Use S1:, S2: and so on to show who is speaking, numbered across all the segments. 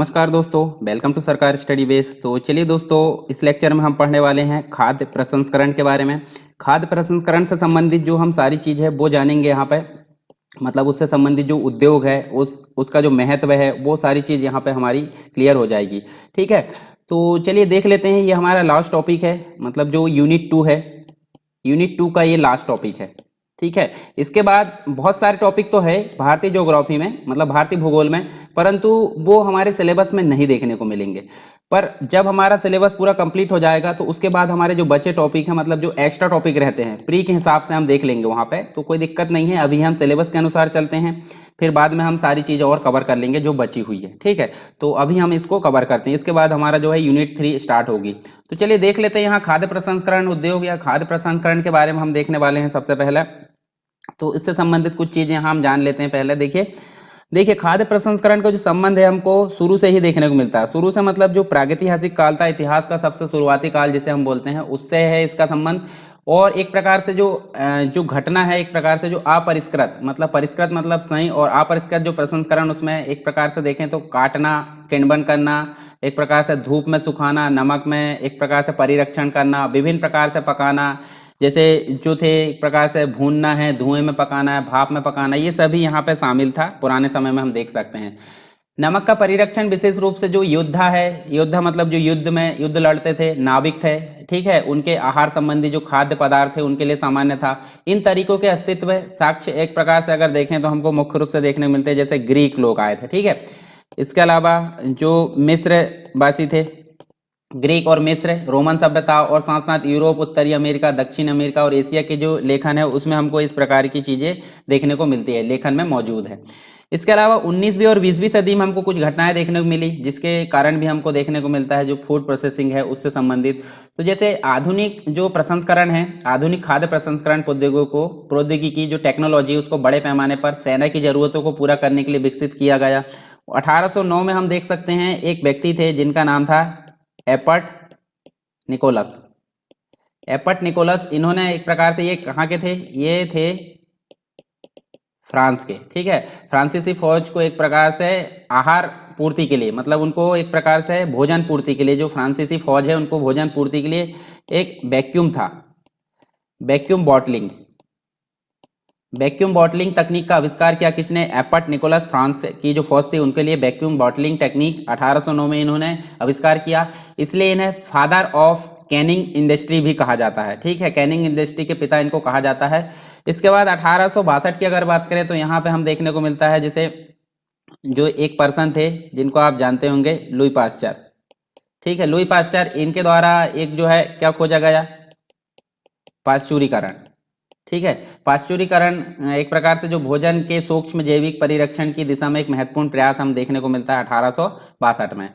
S1: नमस्कार दोस्तों, welcome to सरकार स्टडी बेस। तो चलिए दोस्तों, इस लेक्चर में हम पढ़ने वाले हैं खाद्य प्रसंस्करण के बारे में। खाद्य प्रसंस्करण से संबंधित जो हम सारी चीज़ है वो जानेंगे यहाँ पे। मतलब उससे संबंधित जो उद्योग है उसका जो महत्व है वो सारी चीज़ यहाँ पे हमारी क्लियर हो जाएगी। ठीक है, तो चलिए देख लेते हैं। ये हमारा लास्ट टॉपिक है, मतलब जो यूनिट 2 है, यूनिट 2 का ये लास्ट टॉपिक है। ठीक है, इसके बाद बहुत सारे टॉपिक तो है भारतीय ज्योग्राफी में, मतलब भारतीय भूगोल में, परंतु वो हमारे सिलेबस में नहीं देखने को मिलेंगे। पर जब हमारा सिलेबस पूरा कंप्लीट हो जाएगा तो उसके बाद हमारे जो बचे टॉपिक हैं, मतलब जो एक्स्ट्रा टॉपिक रहते हैं, प्री के हिसाब से हम देख लेंगे वहाँ पे, तो कोई दिक्कत नहीं है। अभी हम सिलेबस के अनुसार चलते हैं, फिर बाद में हम सारी चीज़ें और कवर कर लेंगे जो बची हुई है। ठीक है, तो अभी हम इसको कवर करते हैं, इसके बाद हमारा जो है यूनिट 3 स्टार्ट होगी। तो चलिए देख लेते हैं यहाँ खाद्य प्रसंस्करण उद्योग या खाद्य प्रसंस्करण के बारे में हम देखने वाले हैं सबसे पहले। तो इससे संबंधित कुछ चीज़ें हम जान लेते हैं। पहले देखिए खाद्य प्रसंस्करण का जो संबंध है हमको शुरू से ही देखने को मिलता है। शुरू से मतलब जो प्रागैतिहासिक काल था, इतिहास का सबसे शुरुआती काल जिसे हम बोलते हैं, उससे है इसका संबंध। और एक प्रकार से जो घटना है, एक प्रकार से जो अपरिष्कृत, मतलब परिष्कृत मतलब सही, और अपरिष्कृत जो प्रसंस्करण, उसमें एक प्रकार से देखें तो काटना, किण्वन करना, एक प्रकार से धूप में सुखाना, नमक में एक प्रकार से परिरक्षण करना, विभिन्न प्रकार से पकाना, जैसे जो थे एक प्रकार से भूनना है, धुएं में पकाना है, भाप में पकाना, ये सभी यहाँ पे शामिल था पुराने समय में, हम देख सकते हैं। नमक का परिरक्षण विशेष रूप से जो योद्धा है, योद्धा मतलब जो युद्ध लड़ते थे, नाविक थे, ठीक है, उनके आहार संबंधी जो खाद्य पदार्थ थे उनके लिए सामान्य था। इन तरीकों के अस्तित्व साक्ष्य एक प्रकार से अगर देखें तो हमको मुख्य रूप से देखने को मिलते हैं, जैसे ग्रीक लोग आए थे। ठीक है, इसके अलावा जो मिस्र वासी थे, ग्रीक और मिस्र, रोमन सभ्यता, और साथ साथ यूरोप, उत्तरी अमेरिका, दक्षिण अमेरिका और एशिया के जो लेखन है उसमें हमको इस प्रकार की चीज़ें देखने को मिलती है, लेखन में मौजूद है। इसके अलावा 19वीं और 20वीं सदी में हमको कुछ घटनाएं देखने को मिली, जिसके कारण भी हमको देखने को मिलता है जो फूड प्रोसेसिंग है उससे संबंधित। तो जैसे आधुनिक जो प्रसंस्करण है, आधुनिक खाद्य प्रसंस्करण प्रौद्योगिकी जो टेक्नोलॉजी, उसको बड़े पैमाने पर सेना की जरूरतों को पूरा करने के लिए विकसित किया गया। 1809 में हम देख सकते हैं एक व्यक्ति थे जिनका नाम था एपर्ट निकोलस। एपर्ट निकोलस, इन्होंने एक प्रकार से, ये कहाँ के थे, ये थे फ्रांस के। ठीक है, फ्रांसीसी फौज को एक प्रकार से आहार पूर्ति के लिए, मतलब उनको एक प्रकार से भोजन पूर्ति के लिए, जो फ्रांसीसी फौज है उनको भोजन पूर्ति के लिए एक वैक्यूम था, वैक्यूम बॉटलिंग तकनीक का आविष्कार किया। किसने? Appert Nicholas. फ्रांस की जो फौज थी उनके लिए वैक्यूम बॉटलिंग टेक्निक 1809 में इन्होंने आविष्कार किया, इसलिए इन्हें फादर ऑफ कैनिंग इंडस्ट्री भी कहा जाता है। ठीक है, कैनिंग इंडस्ट्री के पिता इनको कहा जाता है। इसके बाद 1862 की अगर बात करें तो यहाँ पे हम देखने को मिलता है, जैसे जो एक पर्सन थे जिनको आप जानते होंगे, लुई पास्चर। ठीक है, लुई पास्चर, इनके द्वारा एक जो है क्या खोजा गया, पाश्चुरीकरण। ठीक है, पाश्चुरीकरण एक प्रकार से जो भोजन के सूक्ष्म जैविक परिरक्षण की दिशा में एक महत्वपूर्ण प्रयास हम देखने को मिलता है 1862 में।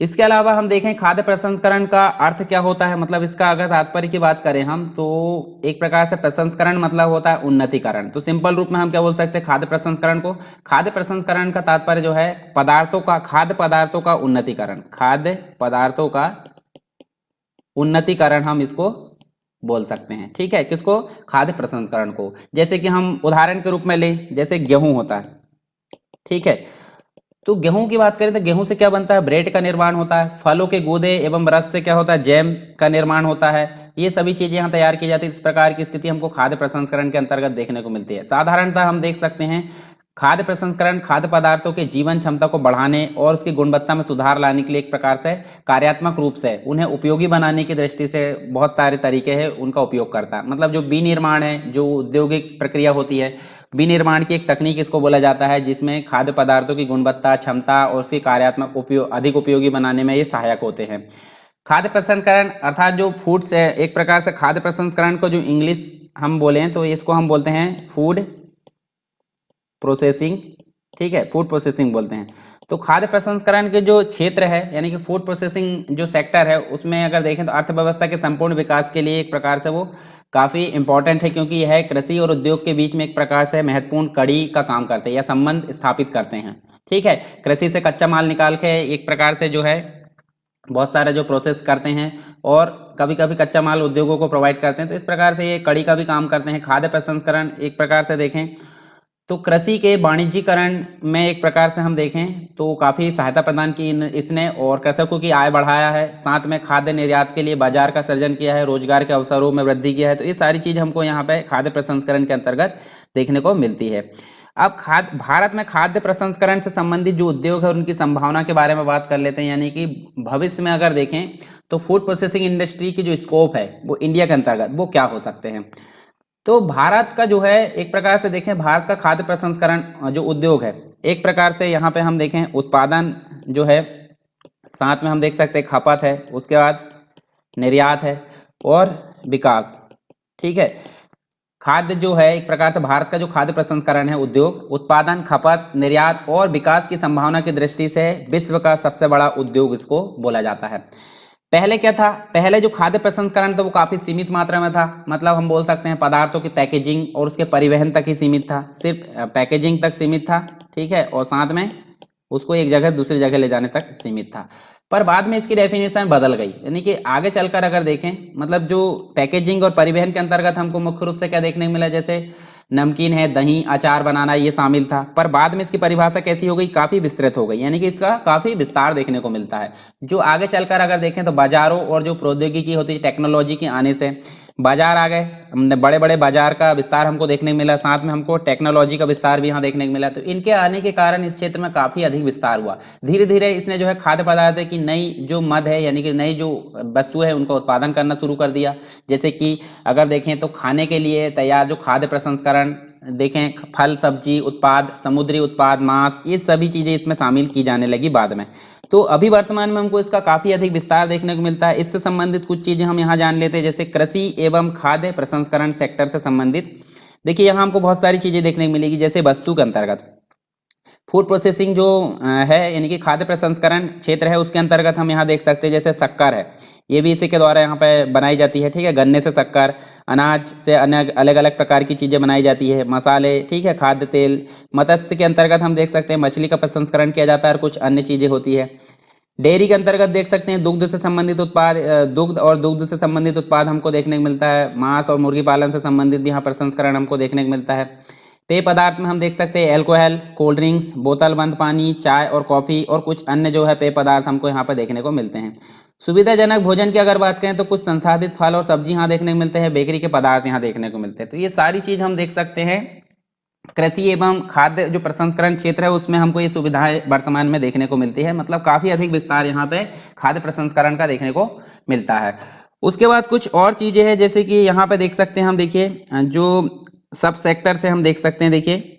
S1: इसके अलावा हम देखें खाद्य प्रसंस्करण का अर्थ क्या होता है, मतलब इसका अगर तात्पर्य की बात करें हम, तो एक प्रकार से प्रसंस्करण मतलब होता है उन्नतीकरण। तो सिंपल रूप में हम क्या बोल सकते हैं खाद्य प्रसंस्करण को? खाद्य प्रसंस्करण का तात्पर्य जो है खाद्य पदार्थों का उन्नतीकरण, खाद्य पदार्थों का उन्नतीकरण हम इसको बोल सकते हैं। ठीक है, किसको? खाद्य प्रसंस्करण को। जैसे कि हम उदाहरण के रूप में लें, जैसे गेहूं होता है। ठीक है, तो गेहूं की बात करें तो गेहूं से क्या बनता है? ब्रेड का निर्माण होता है। फलों के गूदे एवं रस से क्या होता है? जैम का निर्माण होता है। ये सभी चीजें यहाँ तैयार की जाती है। इस प्रकार की स्थिति हमको खाद्य प्रसंस्करण के अंतर्गत देखने को मिलती है। साधारणतः हम देख सकते हैं खाद्य प्रसंस्करण खाद्य पदार्थों के जीवन क्षमता को बढ़ाने और उसकी गुणवत्ता में सुधार लाने के लिए एक प्रकार से कार्यात्मक रूप से उन्हें उपयोगी बनाने की दृष्टि से बहुत सारे तरीके हैं उनका उपयोग करता है। मतलब जो विनिर्माण है, जो औद्योगिक प्रक्रिया होती है, विनिर्माण की एक तकनीक इसको बोला जाता है, जिसमें खाद्य पदार्थों की गुणवत्ता, क्षमता और उसकी कार्यात्मक अधिक उपयोगी बनाने में ये सहायक होते हैं। खाद्य प्रसंस्करण अर्थात जो फूड्स है, एक प्रकार से खाद्य प्रसंस्करण को जो इंग्लिश हम बोलें तो इसको हम बोलते हैं फूड प्रोसेसिंग। ठीक है, फूड प्रोसेसिंग बोलते हैं। तो खाद्य प्रसंस्करण के जो क्षेत्र है, यानी कि फूड प्रोसेसिंग जो सेक्टर है, उसमें अगर देखें तो अर्थव्यवस्था के संपूर्ण विकास के लिए एक प्रकार से वो काफ़ी इंपॉर्टेंट है, क्योंकि यह कृषि और उद्योग के बीच में एक प्रकार से महत्वपूर्ण कड़ी का काम करते हैं या संबंध स्थापित करते हैं। ठीक है, कृषि से कच्चा माल निकाल के एक प्रकार से जो है बहुत सारे जो प्रोसेस करते हैं और कभी कभी कच्चा माल उद्योगों को प्रोवाइड करते हैं। तो इस प्रकार से ये कड़ी का भी काम करते हैं। खाद्य प्रसंस्करण एक प्रकार से देखें तो कृषि के वाणिज्यीकरण में एक प्रकार से हम देखें तो काफ़ी सहायता प्रदान की इसने, और कृषकों की आय बढ़ाया है, साथ में खाद्य निर्यात के लिए बाजार का सृजन किया है, रोजगार के अवसरों में वृद्धि किया है। तो ये सारी चीज़ हमको यहाँ पे खाद्य प्रसंस्करण के अंतर्गत देखने को मिलती है। अब भारत में खाद्य प्रसंस्करण से संबंधित जो उद्योग है उनकी संभावना के बारे में बात कर लेते हैं। यानी कि भविष्य में अगर देखें तो फूड प्रोसेसिंग इंडस्ट्री की जो स्कोप है वो इंडिया के अंतर्गत वो क्या हो सकते हैं। तो भारत का जो है एक प्रकार से देखें, भारत का खाद्य प्रसंस्करण जो उद्योग है एक प्रकार से यहाँ पे हम देखें उत्पादन जो है, साथ में हम देख सकते हैं खपत है, उसके बाद निर्यात है और विकास। ठीक है, खाद्य जो है एक प्रकार से भारत का जो खाद्य प्रसंस्करण है उद्योग उत्पादन, खपत, निर्यात और विकास की संभावना की दृष्टि से विश्व का सबसे बड़ा उद्योग इसको बोला जाता है। पहले क्या था, पहले जो खाद्य प्रसंस्करण था वो काफ़ी सीमित मात्रा में था। मतलब हम बोल सकते हैं पदार्थों की पैकेजिंग और उसके परिवहन तक ही सीमित था, सिर्फ पैकेजिंग तक सीमित था। ठीक है, और साथ में उसको एक जगह दूसरी जगह ले जाने तक सीमित था। पर बाद में इसकी डेफिनेशन बदल गई, यानी कि आगे चलकर अगर देखें मतलब जो पैकेजिंग और परिवहन के अंतर्गत हमको मुख्य रूप से क्या देखने को मिला, जैसे नमकीन है, दही, अचार बनाना ये शामिल था। पर बाद में इसकी परिभाषा कैसी हो गई, काफ़ी विस्तृत हो गई, यानी कि इसका काफ़ी विस्तार देखने को मिलता है। जो आगे चलकर अगर देखें तो बाजारों और जो प्रौद्योगिकी होती है टेक्नोलॉजी के आने से बाजार आ गए, बड़े बड़े बाजार का विस्तार हमको देखने को मिला, साथ में हमको टेक्नोलॉजी का विस्तार भी यहाँ देखने को मिला। तो इनके आने के कारण इस क्षेत्र में काफ़ी अधिक विस्तार हुआ। धीरे धीरे इसने जो है खाद्य पदार्थ की नई जो मद है यानी कि नई जो वस्तु है उनका उत्पादन करना शुरू कर दिया। जैसे कि अगर देखें तो खाने के लिए तैयार जो खाद्य प्रसंस्करण देखें, फल सब्जी उत्पाद, समुद्री उत्पाद, मांस, ये सभी चीज़ें इसमें शामिल की जाने लगी बाद में। तो अभी वर्तमान में हमको इसका काफ़ी अधिक विस्तार देखने को मिलता है। इससे संबंधित कुछ चीज़ें हम यहाँ जान लेते हैं, जैसे कृषि एवं खाद्य प्रसंस्करण सेक्टर से संबंधित। देखिए यहाँ हमको बहुत सारी चीज़ें देखने को मिलेगी, जैसे वस्तु के अंतर्गत फूड प्रोसेसिंग जो है यानी कि खाद्य प्रसंस्करण क्षेत्र है उसके अंतर्गत हम यहाँ देख सकते हैं, जैसे शक्कर है, ये भी इसी के द्वारा यहाँ पे बनाई जाती है। ठीक है, गन्ने से शक्कर, अनाज से अन्य अलग अलग प्रकार की चीज़ें बनाई जाती है, मसाले, ठीक है, खाद्य तेल। मत्स्य के अंतर्गत हम देख सकते हैं मछली का प्रसंस्करण किया जाता है और कुछ अन्य चीज़ें होती है। डेयरी के अंतर्गत देख सकते हैं दुग्ध से संबंधित उत्पाद, दुग्ध और दुग्ध से संबंधित उत्पाद हमको देखने को मिलता है। मांस और मुर्गी पालन से संबंधित भी यहाँ प्रसंस्करण हमको देखने को मिलता है। पेय पदार्थ में हम देख सकते हैं अल्कोहल, कोल्ड ड्रिंक्स, बोतल बंद पानी, चाय और कॉफ़ी और कुछ अन्य जो है पेय पदार्थ हमको यहाँ पर देखने को मिलते हैं। सुविधाजनक भोजन की अगर बात करें तो कुछ संसाधित फल और सब्जी यहाँ देखने को मिलते हैं, बेकरी के पदार्थ यहाँ देखने को मिलते हैं। तो ये सारी चीज़ हम देख सकते हैं कृषि एवं खाद्य जो प्रसंस्करण क्षेत्र है उसमें हमको ये सुविधाएं वर्तमान में देखने को मिलती है। मतलब काफ़ी अधिक विस्तार यहाँ पे खाद्य प्रसंस्करण का देखने को मिलता है। उसके बाद कुछ और चीज़ें हैं, जैसे कि यहाँ पे देख सकते हैं हम, देखिए जो सब सेक्टर से हम देख सकते हैं, देखिए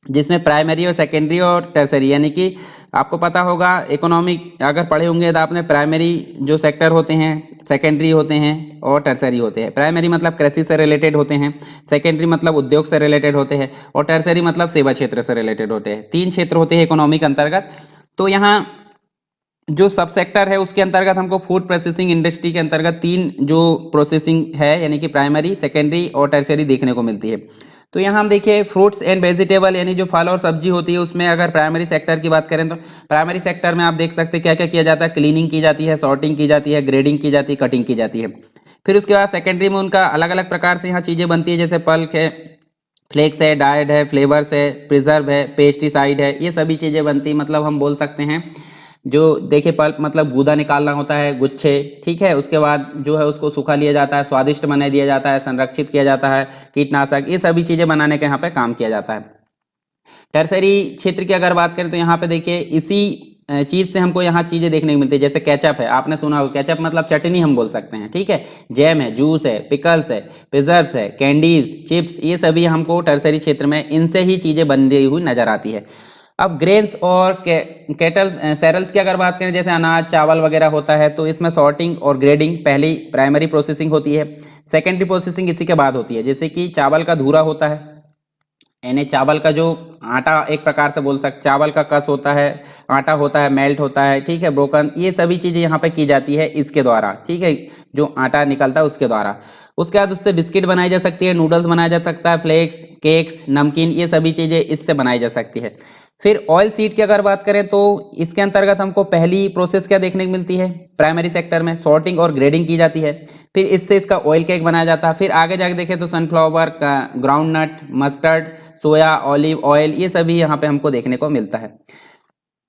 S1: जिसमें प्राइमरी और सेकेंडरी और टर्सरी, यानी कि आपको पता होगा इकोनॉमिक अगर पढ़े होंगे तो आपने प्राइमरी जो सेक्टर होते हैं, सेकेंडरी होते हैं और टर्सरी होते हैं। प्राइमरी मतलब कृषि से रिलेटेड होते हैं, सेकेंडरी मतलब उद्योग से रिलेटेड होते हैं और टर्सरी मतलब सेवा क्षेत्र से रिलेटेड होते हैं। 3 क्षेत्र होते हैं इकोनॉमी के अंतर्गत। तो यहाँ जो सब सेक्टर है उसके अंतर्गत हमको फूड प्रोसेसिंग इंडस्ट्री के अंतर्गत 3 जो प्रोसेसिंग है यानी कि प्राइमरी, सेकेंडरी और टर्सरी देखने को मिलती है। तो यहाँ हम देखिए फ्रूट्स एंड वेजिटेबल यानी जो फल और सब्जी होती है उसमें अगर प्राइमरी सेक्टर की बात करें तो प्राइमरी सेक्टर में आप देख सकते हैं क्या क्या किया जाता है, क्लीनिंग की जाती है, सॉर्टिंग की जाती है, ग्रेडिंग की जाती है, कटिंग की जाती है। फिर उसके बाद सेकेंडरी में उनका अलग अलग प्रकार से यहाँ चीज़ें बनती है, जैसे पल्क है, फ्लेक्स है, डाइड है, फ्लेवर्स है, प्रिजर्व है, पेस्टिसाइड है, ये सभी चीज़ें बनती है। मतलब हम बोल सकते हैं जो देखिए पल्प मतलब गूदा निकालना होता है, गुच्छे, ठीक है, उसके बाद जो है उसको सूखा लिया जाता है, स्वादिष्ट बना दिया जाता है, संरक्षित किया जाता है, कीटनाशक, ये सभी चीज़ें बनाने के यहाँ पे काम किया जाता है। टर्सरी क्षेत्र की अगर बात करें तो यहाँ पे देखिए इसी चीज़ से हमको यहाँ चीज़ें देखने को मिलती है, जैसे केचप है, आपने सुना होगा केचप मतलब चटनी हम बोल सकते हैं, ठीक है, जैम है, जूस है, पिकल्स है, प्रिजर्व्स है, कैंडीज, चिप्स, ये सभी हमको टर्सरी क्षेत्र में इनसे ही चीज़ें बनी हुई नजर आती है। अब ग्रेन्स और कैटल सेरल्स की अगर बात करें, जैसे अनाज, चावल वगैरह होता है, तो इसमें सॉर्टिंग और ग्रेडिंग पहली प्राइमरी प्रोसेसिंग होती है, सेकेंडरी प्रोसेसिंग इसी के बाद होती है। जैसे कि चावल का धूरा होता है, यानी चावल का जो आटा एक प्रकार से बोल सकते, चावल का कस होता है, आटा होता है, मेल्ट होता है, ठीक है, ब्रोकन, ये सभी चीज़ें यहाँ पे की जाती है इसके द्वारा, ठीक है, जो आटा निकलता है उसके द्वारा। उसके बाद उससे बिस्किट बनाई जा सकती है, नूडल्स बनाया जा सकता है, फ्लेक्स, केक्स, नमकीन, ये सभी चीज़ें इससे बनाई जा सकती है। फिर ऑयल सीड की अगर बात करें तो इसके अंतर्गत हमको पहली प्रोसेस क्या देखने को मिलती है, प्राइमरी सेक्टर में सॉर्टिंग और ग्रेडिंग की जाती है, फिर इससे इसका ऑयल केक बनाया जाता है। फिर आगे जाके देखें तो सनफ्लावर का, ग्राउंडनट, मस्टर्ड, सोया, ऑलिव ऑयल, ये सभी यहाँ पे हमको देखने को मिलता है।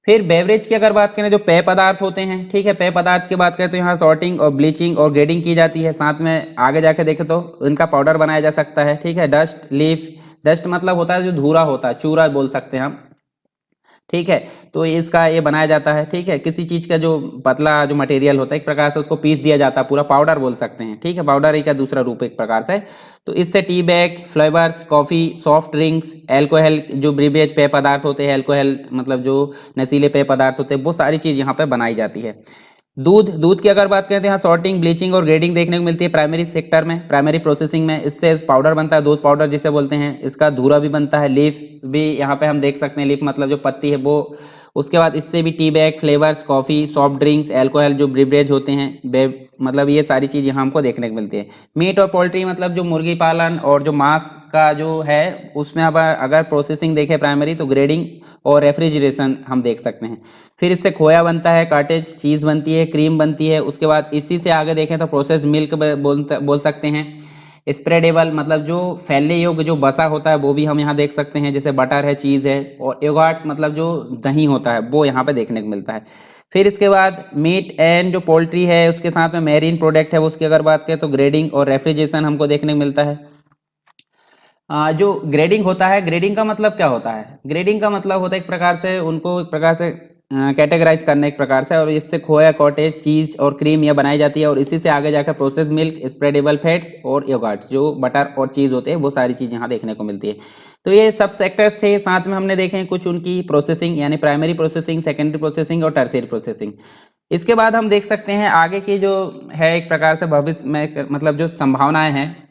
S1: फिर बेवरेज की अगर बात करें, जो पेय पदार्थ होते हैं, ठीक है, पेय पदार्थ की बात करें तो यहाँ सॉर्टिंग और ब्लीचिंग और ग्रेडिंग की जाती है। साथ में आगे जाके देखें तो इनका पाउडर बनाया जा सकता है, ठीक है। डस्ट, लीफ, डस्ट मतलब होता है जो धूरा होता है, चूरा बोल सकते हैं हम, ठीक है। तो इसका ये बनाया जाता है, ठीक है। किसी चीज़ का जो पतला जो मटेरियल होता है, एक प्रकार से उसको पीस दिया जाता है, पूरा पाउडर बोल सकते हैं, ठीक है। पाउडर ही का दूसरा रूप एक प्रकार से। तो इससे tea bag, flavours, coffee, soft drinks, alcohol, जो ब्रीवेज पेय पदार्थ होते हैं, एल्कोहल मतलब जो नशीले पेय पदार्थ होते हैं, वो सारी चीज़ यहाँ पर बनाई जाती है। दूध की अगर बात करें तो यहाँ सॉर्टिंग, ब्लीचिंग और ग्रेडिंग देखने को मिलती है प्राइमरी सेक्टर में, प्राइमरी प्रोसेसिंग में। इससे पाउडर बनता है, दूध पाउडर जिसे बोलते हैं, इसका धूरा भी बनता है। लीफ भी यहाँ पे हम देख सकते हैं, लीफ मतलब जो पत्ती है वो। उसके बाद इससे भी tea bag, flavours, coffee, soft drinks, alcohol, जो ब्रिवरेज होते हैं, मतलब ये सारी चीज़ यहाँ हमको देखने को मिलती है। मीट और पोल्ट्री मतलब जो मुर्गी पालन और जो मांस का जो है, उसमें अब अगर प्रोसेसिंग देखें प्राइमरी तो ग्रेडिंग और रेफ्रिजरेशन हम देख सकते हैं। फिर इससे खोया बनता है, काटेज चीज़ बनती है, क्रीम बनती है। उसके बाद इसी से आगे देखें तो प्रोसेस मिल्क बोल सकते हैं। स्प्रेडेबल मतलब जो फैलने योग्य जो बसा होता है वो भी हम यहाँ देख सकते हैं, जैसे बटर है, चीज़ है। और योगर्ट्स मतलब जो दही होता है वो यहाँ पे देखने को मिलता है। फिर इसके बाद मीट एंड जो पोल्ट्री है उसके साथ में मेरीन प्रोडक्ट है, उसकी अगर बात करें तो ग्रेडिंग और रेफ्रिजरेशन हमको देखने को मिलता है। जो ग्रेडिंग होता है, ग्रेडिंग का मतलब क्या होता है? ग्रेडिंग का मतलब होता है एक प्रकार से उनको एक प्रकार से कैटेगराइज करना एक प्रकार से, और इससे खोया, कॉटेज, चीज़ और क्रीम यह बनाई जाती है। और इसी से आगे जाकर प्रोसेस मिल्क, स्प्रेडेबल फैट्स और योगर्ट्स, जो बटर और चीज़ होते हैं, वो सारी चीज़ यहाँ देखने को मिलती है। तो ये सब सेक्टर्स थे। साथ में हमने देखे हैं कुछ उनकी प्रोसेसिंग, यानी प्राइमरी प्रोसेसिंग, सेकेंडरी प्रोसेसिंग और टर्शियरी प्रोसेसिंग। इसके बाद हम देख सकते हैं आगे की जो है एक प्रकार से भविष्य में मतलब जो संभावनाएं हैं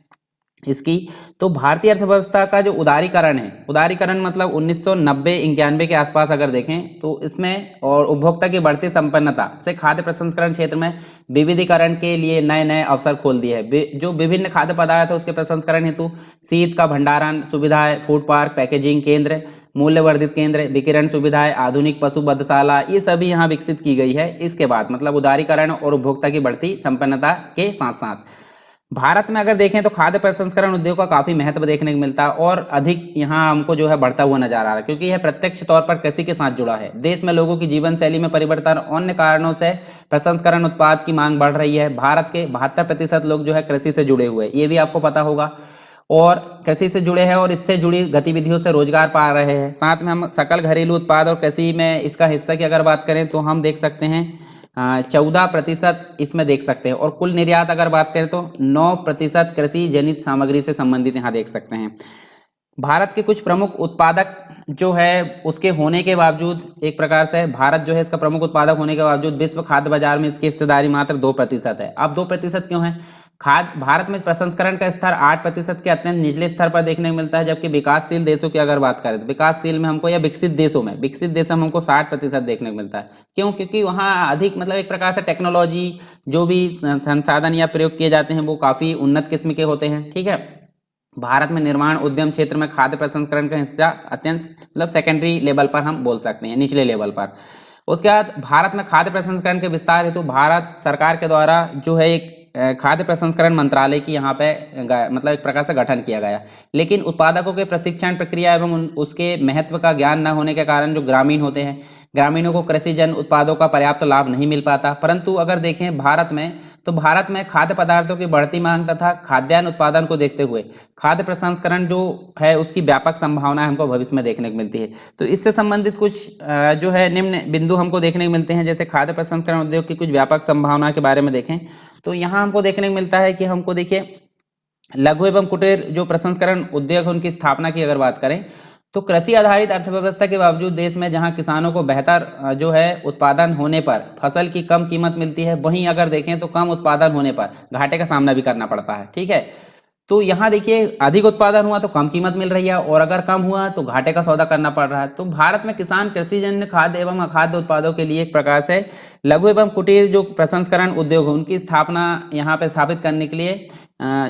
S1: इसकी। तो भारतीय अर्थव्यवस्था का जो उदारीकरण है, उदारीकरण मतलब 1990-91 के आसपास अगर देखें तो इसमें, और उपभोक्ता की बढ़ती संपन्नता से खाद्य प्रसंस्करण क्षेत्र में विविधीकरण के लिए नए नए अवसर खोल दिए हैं। जो विभिन्न खाद्य पदार्थ है उसके प्रसंस्करण हेतु शीत का भंडारण सुविधाएं, फूड पार्क, पैकेजिंग केंद्र, मूल्यवर्धित केंद्र, विकिरण सुविधाएं, आधुनिक पशु बधशाला, ये सभी यहाँ विकसित की गई है। इसके बाद मतलब उदारीकरण और उपभोक्ता की बढ़ती संपन्नता के साथ साथ भारत में अगर देखें तो खाद्य प्रसंस्करण उद्योग का काफ़ी महत्व देखने को मिलता है, और अधिक यहाँ हमको जो है बढ़ता हुआ नजर आ रहा है, क्योंकि यह प्रत्यक्ष तौर पर कृषि के साथ जुड़ा है। देश में लोगों की जीवन शैली में परिवर्तन और अन्य कारणों से प्रसंस्करण उत्पाद की मांग बढ़ रही है। भारत के 72% लोग जो है कृषि से जुड़े हुए हैं, ये भी आपको पता होगा, और कृषि से जुड़े हैं और इससे जुड़ी गतिविधियों से रोजगार पा रहे हैं। साथ में हम सकल घरेलू उत्पाद और कृषि में इसका हिस्सा की अगर बात करें तो हम देख सकते हैं 14% इसमें देख सकते हैं, और कुल निर्यात अगर बात करें तो 9% कृषि जनित सामग्री से संबंधित यहाँ देख सकते हैं। भारत के कुछ प्रमुख उत्पादक जो है उसके होने के बावजूद, एक प्रकार से भारत जो है इसका प्रमुख उत्पादक होने के बावजूद विश्व खाद्य बाजार में इसकी हिस्सेदारी मात्र 2% है। अब 2% क्यों है? भारत में प्रसंस्करण का स्तर 8% के अत्यंत निचले स्तर पर देखने को मिलता है, जबकि विकासशील देशों की अगर बात करें तो विकासशील में हमको, या विकसित देशों में हमको 60% देखने को मिलता है। क्यों? क्योंकि वहाँ अधिक मतलब एक प्रकार से टेक्नोलॉजी, जो भी संसाधन या प्रयोग किए जाते हैं वो काफ़ी उन्नत किस्म के होते हैं, ठीक है। भारत में निर्माण उद्यम क्षेत्र में खाद्य प्रसंस्करण का हिस्सा अत्यंत मतलब सेकेंडरी लेवल पर हम बोल सकते हैं, निचले लेवल पर। उसके बाद भारत में खाद्य प्रसंस्करण के विस्तार हेतु भारत सरकार के द्वारा जो है एक खाद्य प्रसंस्करण मंत्रालय की यहाँ पे मतलब एक प्रकार से गठन किया गया। लेकिन उत्पादकों के प्रशिक्षण प्रक्रिया एवं उसके महत्व का ज्ञान न होने के कारण जो ग्रामीण होते हैं, ग्रामीणों को कृषि जन उत्पादों का पर्याप्त लाभ नहीं मिल पाता। परंतु अगर देखें भारत में, तो भारत में खाद्य पदार्थों की बढ़ती मांग तथा खाद्यान्न उत्पादन को देखते हुए खाद्य प्रसंस्करण जो है उसकी व्यापक संभावना हमको भविष्य में देखने को मिलती है। तो इससे संबंधित कुछ जो है निम्न बिंदु हमको देखने को मिलते हैं। जैसे खाद्य प्रसंस्करण उद्योग की कुछ व्यापक संभावना के बारे में देखें तो यहाँ हमको देखने को मिलता है कि हमको देखिए लघु एवं कुटीर जो प्रसंस्करण उद्योग उनकी स्थापना की अगर बात करें तो कृषि आधारित अर्थव्यवस्था के बावजूद देश में जहां किसानों को बेहतर जो है उत्पादन होने पर फसल की कम कीमत मिलती है, वहीं अगर देखें तो कम उत्पादन होने पर घाटे का सामना भी करना पड़ता है, ठीक है। तो यहाँ देखिए अधिक उत्पादन हुआ तो कम कीमत मिल रही है, और अगर कम हुआ तो घाटे का सौदा करना पड़ रहा है। तो भारत में किसान कृषिजन्य खाद्य एवं अखाद्य उत्पादों के लिए एक प्रकार से लघु एवं कुटीर जो प्रसंस्करण उद्योग है उनकी स्थापना यहाँ पे स्थापित करने के लिए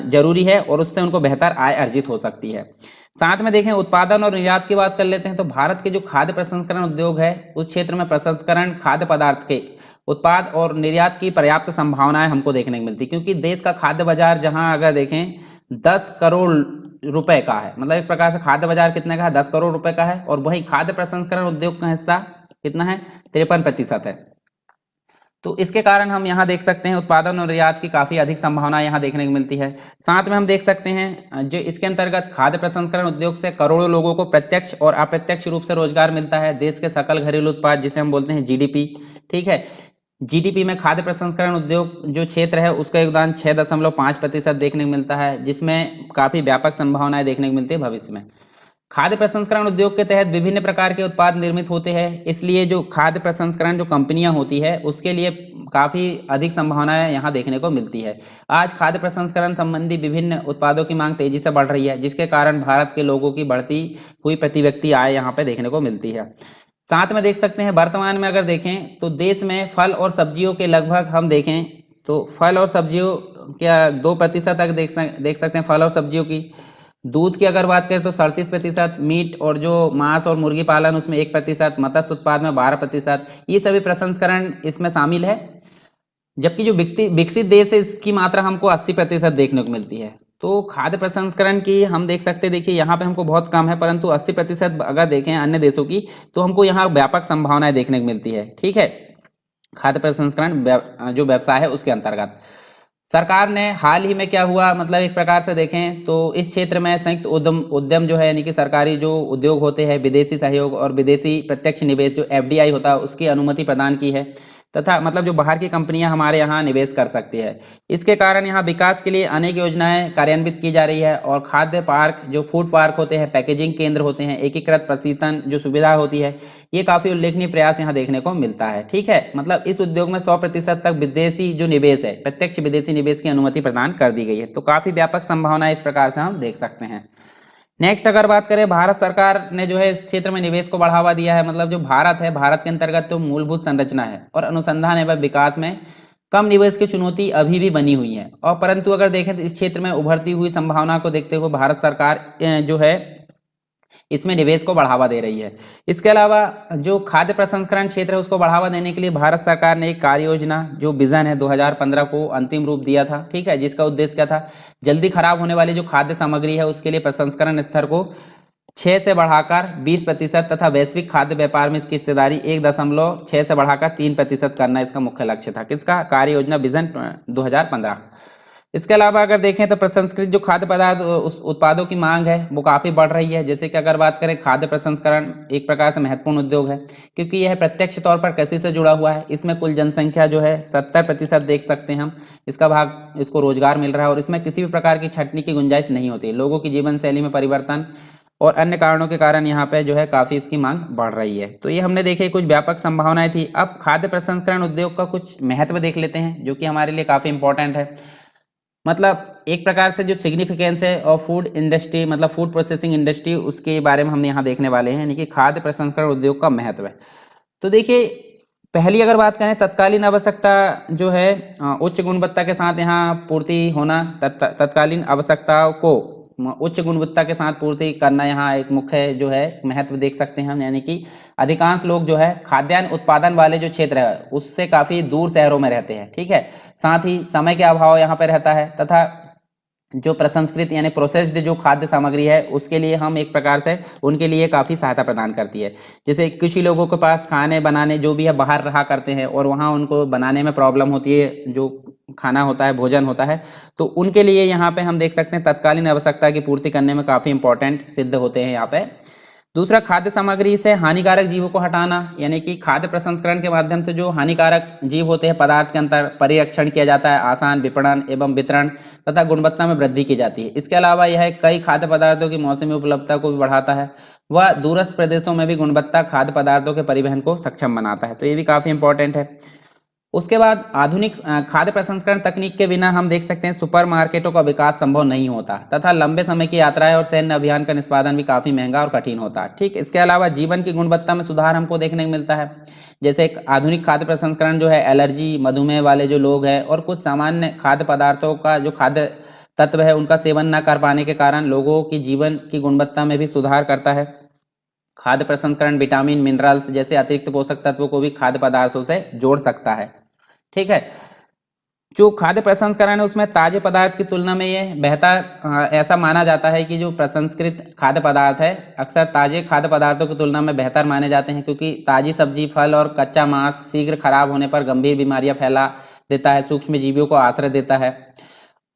S1: जरूरी है, और उससे उनको बेहतर आय अर्जित हो सकती है। साथ में देखें उत्पादन और निर्यात की बात कर लेते हैं, तो भारत के जो खाद्य प्रसंस्करण उद्योग है उस क्षेत्र में प्रसंस्करण खाद्य पदार्थ के उत्पाद और निर्यात की पर्याप्त संभावनाएं हमको देखने को मिलती, क्योंकि देश का खाद्य बाजार जहां अगर देखें 10 करोड़ रुपए का है, मतलब एक प्रकार से खाद्य बाजार कितने का है, 10 करोड़ रुपए का है, और वहीं खाद्य प्रसंस्करण उद्योग का हिस्सा कितना है, 53% है। तो इसके कारण हम यहाँ देख सकते हैं उत्पादन और निर्यात की काफ़ी अधिक संभावना यहाँ देखने को मिलती है। साथ में हम देख सकते हैं जो इसके अंतर्गत खाद्य प्रसंस्करण उद्योग से करोड़ों लोगों को प्रत्यक्ष और अप्रत्यक्ष रूप से रोजगार मिलता है। देश के सकल घरेलू उत्पाद जिसे हम बोलते हैं जीडीपी, ठीक है, जीडीपी में खाद्य प्रसंस्करण उद्योग जो क्षेत्र है उसका योगदान 6.5% देखने को मिलता है, जिसमें काफ़ी व्यापक संभावनाएं देखने को मिलती है भविष्य में। खाद्य प्रसंस्करण उद्योग के तहत विभिन्न प्रकार के उत्पाद निर्मित होते हैं, इसलिए जो खाद्य प्रसंस्करण जो कंपनियां होती है उसके लिए काफ़ी अधिक संभावनाएं यहाँ देखने को मिलती है। आज खाद्य प्रसंस्करण संबंधी विभिन्न उत्पादों की मांग तेजी से बढ़ रही है, जिसके कारण भारत के लोगों की बढ़ती हुई प्रति व्यक्ति आय यहाँ पे देखने को मिलती है। साथ में देख सकते हैं वर्तमान में अगर देखें तो देश में फल और सब्जियों के लगभग हम देखें तो फल और सब्जियों क्या 2% तक देख सकते हैं फल और सब्जियों की। दूध की अगर बात करें तो 37%, मीट और जो मांस और मुर्गी पालन उसमें 1%, मत्स्य उत्पाद में 12%, ये सभी प्रसंस्करण इसमें शामिल है। जबकि जो विकसित देश है इसकी मात्रा हमको 80% देखने को मिलती है। तो खाद्य प्रसंस्करण की हम देख सकते हैं, देखिए यहाँ पे हमको बहुत कम है, परंतु 80% अगर देखें अन्य देशों की तो हमको यहाँ व्यापक संभावनाएं देखने को मिलती है, ठीक है, खाद्य प्रसंस्करण जो व्यवसाय है उसके अंतर्गत। सरकार ने हाल ही में क्या हुआ, मतलब एक प्रकार से देखें तो इस क्षेत्र में संयुक्त उद्यम जो है यानी कि सरकारी जो उद्योग होते हैं विदेशी सहयोग और विदेशी प्रत्यक्ष निवेश जो एफडीआई होता है उसकी अनुमति प्रदान की है, तथा मतलब जो बाहर की कंपनियां हमारे यहाँ निवेश कर सकती है। इसके कारण यहाँ विकास के लिए अनेक योजनाएं कार्यान्वित की जा रही है और खाद्य पार्क जो फूड पार्क होते हैं, पैकेजिंग केंद्र होते हैं, एकीकृत प्रशीतन जो सुविधा होती है, ये काफ़ी उल्लेखनीय प्रयास यहाँ देखने को मिलता है, ठीक है। मतलब इस उद्योग में 100% तक विदेशी जो निवेश है, प्रत्यक्ष विदेशी निवेश की अनुमति प्रदान कर दी गई है। तो काफ़ी व्यापक संभावना इस प्रकार से हम देख सकते हैं। नेक्स्ट अगर बात करें, भारत सरकार ने जो है इस क्षेत्र में निवेश को बढ़ावा दिया है। मतलब जो भारत है, भारत के अंतर्गत तो मूलभूत संरचना है और अनुसंधान एवं विकास में कम निवेश की चुनौती अभी भी बनी हुई है, और परंतु अगर देखें तो इस क्षेत्र में उभरती हुई संभावना को देखते हुए भारत सरकार जो है इसमें निवेश को बढ़ावा दे रही है। इसके अलावा जो खाद्य प्रसंस्करण क्षेत्र है उसको बढ़ावा देने के लिए भारत सरकार ने एक कार्य योजना जो विजन है 2015 को अंतिम रूप दिया था, ठीक है, जिसका उद्देश्य क्या था, जल्दी खराब होने वाली जो खाद्य सामग्री है उसके लिए प्रसंस्करण स्तर को 6 से बढ़ाकर 20% तथा वैश्विक खाद्य व्यापार में इसकी हिस्सेदारी 1.6 से बढ़ाकर 3% करना इसका मुख्य लक्ष्य था। किसका, कार्य योजना विजन 2015। इसके अलावा अगर देखें तो प्रसंस्कृत जो खाद्य पदार्थ उत्पादों की मांग है वो काफ़ी बढ़ रही है। जैसे कि अगर बात करें, खाद्य प्रसंस्करण एक प्रकार से महत्वपूर्ण उद्योग है क्योंकि यह प्रत्यक्ष तौर पर कृषि से जुड़ा हुआ है। इसमें कुल जनसंख्या जो है 70% देख सकते हैं हम, इसका भाग इसको रोजगार मिल रहा है और इसमें किसी भी प्रकार की छटनी की गुंजाइश नहीं होती। लोगों की जीवन शैली में परिवर्तन और अन्य कारणों के कारण यहाँ पे जो है काफ़ी इसकी मांग बढ़ रही है। तो ये हमने देखे कुछ व्यापक संभावनाएं थी। अब खाद्य प्रसंस्करण उद्योग का कुछ महत्व देख लेते हैं जो कि हमारे लिए काफ़ी इंपॉर्टेंट है। मतलब एक प्रकार से जो सिग्निफिकेंस है और फूड इंडस्ट्री, मतलब फूड प्रोसेसिंग इंडस्ट्री, उसके बारे में हम यहाँ देखने वाले हैं, यानी कि खाद्य प्रसंस्करण उद्योग का महत्व है। तो देखिए, पहली अगर बात करें, तत्कालीन आवश्यकता जो है उच्च गुणवत्ता के साथ यहाँ पूर्ति होना, तत्कालीन आवश्यकताओं को उच्च गुणवत्ता के साथ पूर्ति करना यहाँ एक मुख्य जो है महत्व देख सकते हैं हम। यानी कि अधिकांश लोग जो है खाद्यान्न उत्पादन वाले जो क्षेत्र है उससे काफ़ी दूर शहरों में रहते हैं, ठीक है। साथ ही समय के अभाव यहाँ पर रहता है तथा जो प्रसंस्कृत यानी प्रोसेस्ड जो खाद्य सामग्री है उसके लिए हम एक प्रकार से उनके लिए काफ़ी सहायता प्रदान करती है। जैसे कुछ ही लोगों के पास खाने बनाने जो भी है बाहर रहा करते हैं और वहाँ उनको बनाने में प्रॉब्लम होती है, जो खाना होता है, भोजन होता है, तो उनके लिए यहाँ पे हम देख सकते हैं तत्कालीन आवश्यकता की पूर्ति करने में काफ़ी इंपॉर्टेंट सिद्ध होते हैं यहाँ पे। दूसरा, खाद्य सामग्री से हानिकारक जीवों को हटाना, यानी कि खाद्य प्रसंस्करण के माध्यम से जो हानिकारक जीव होते हैं पदार्थ के अंतर परिरक्षण किया जाता है, आसान विपणन एवं वितरण तथा गुणवत्ता में वृद्धि की जाती है। इसके अलावा यह कई खाद्य पदार्थों की मौसमी उपलब्धता को भी बढ़ाता है, वह दूरस्थ प्रदेशों में भी गुणवत्ता खाद्य पदार्थों के परिवहन को सक्षम बनाता है। तो ये भी काफ़ी इंपॉर्टेंट है। उसके बाद आधुनिक खाद्य प्रसंस्करण तकनीक के बिना हम देख सकते हैं सुपरमार्केटों का विकास संभव नहीं होता तथा लंबे समय की यात्राएं और सैन्य अभियान का निष्पादन भी काफ़ी महंगा और कठिन होता है, ठीक। इसके अलावा जीवन की गुणवत्ता में सुधार हमको देखने को मिलता है। जैसे एक आधुनिक खाद्य प्रसंस्करण जो है एलर्जी, मधुमेह वाले जो लोग हैं और कुछ सामान्य खाद्य पदार्थों का जो खाद्य तत्व है उनका सेवन न कर पाने के कारण लोगों की जीवन की गुणवत्ता में भी सुधार करता है। खाद्य प्रसंस्करण विटामिन मिनरल्स जैसे अतिरिक्त पोषक तत्वों को भी खाद्य पदार्थों से जोड़ सकता है। ठीक है, जो खाद्य प्रसंस्करण है उसमें ताजे पदार्थ की तुलना में ये बेहतर ऐसा माना जाता है कि जो प्रसंस्कृत खाद्य पदार्थ है अक्सर ताजे खाद्य पदार्थों की तुलना में बेहतर माने जाते हैं, क्योंकि ताजी सब्जी, फल और कच्चा मांस शीघ्र खराब होने पर गंभीर बीमारियां फैला देता है, सूक्ष्म जीवियों को आश्रय देता है।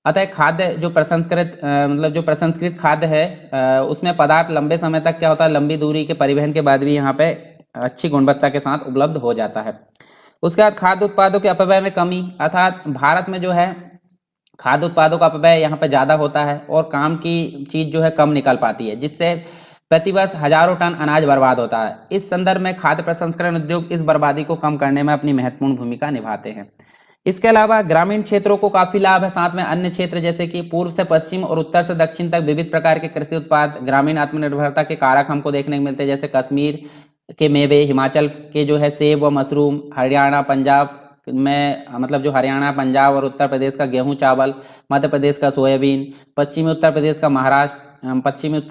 S1: अतः खाद्य जो प्रसंस्कृत मतलब जो प्रसंस्कृत खाद्य है उसमें पदार्थ लंबे समय तक क्या होता है, लंबी दूरी के परिवहन के बाद भी यहाँ पे अच्छी गुणवत्ता के साथ उपलब्ध हो जाता है। उसके बाद खाद्य उत्पादों के अपव्यय में कमी, अर्थात भारत में जो है खाद्य उत्पादों का अपव्यय यहाँ पे ज़्यादा होता है और काम की चीज़ जो है कम निकल पाती है, जिससे प्रतिवर्ष हजारों टन अनाज बर्बाद होता है। इस संदर्भ में खाद्य प्रसंस्करण उद्योग इस बर्बादी को कम करने में अपनी महत्वपूर्ण भूमिका निभाते हैं। इसके अलावा ग्रामीण क्षेत्रों को काफ़ी लाभ है, साथ में अन्य क्षेत्र जैसे कि पूर्व से पश्चिम और उत्तर से दक्षिण तक विविध प्रकार के कृषि उत्पाद ग्रामीण आत्मनिर्भरता के कारक हमको देखने को मिलते हैं, जैसे कश्मीर के मेवे, हिमाचल के जो है सेब व मशरूम, हरियाणा पंजाब में मतलब जो हरियाणा पंजाब और उत्तर प्रदेश का गेहूं चावल, मध्य प्रदेश का सोयाबीन, पश्चिमी उत्तर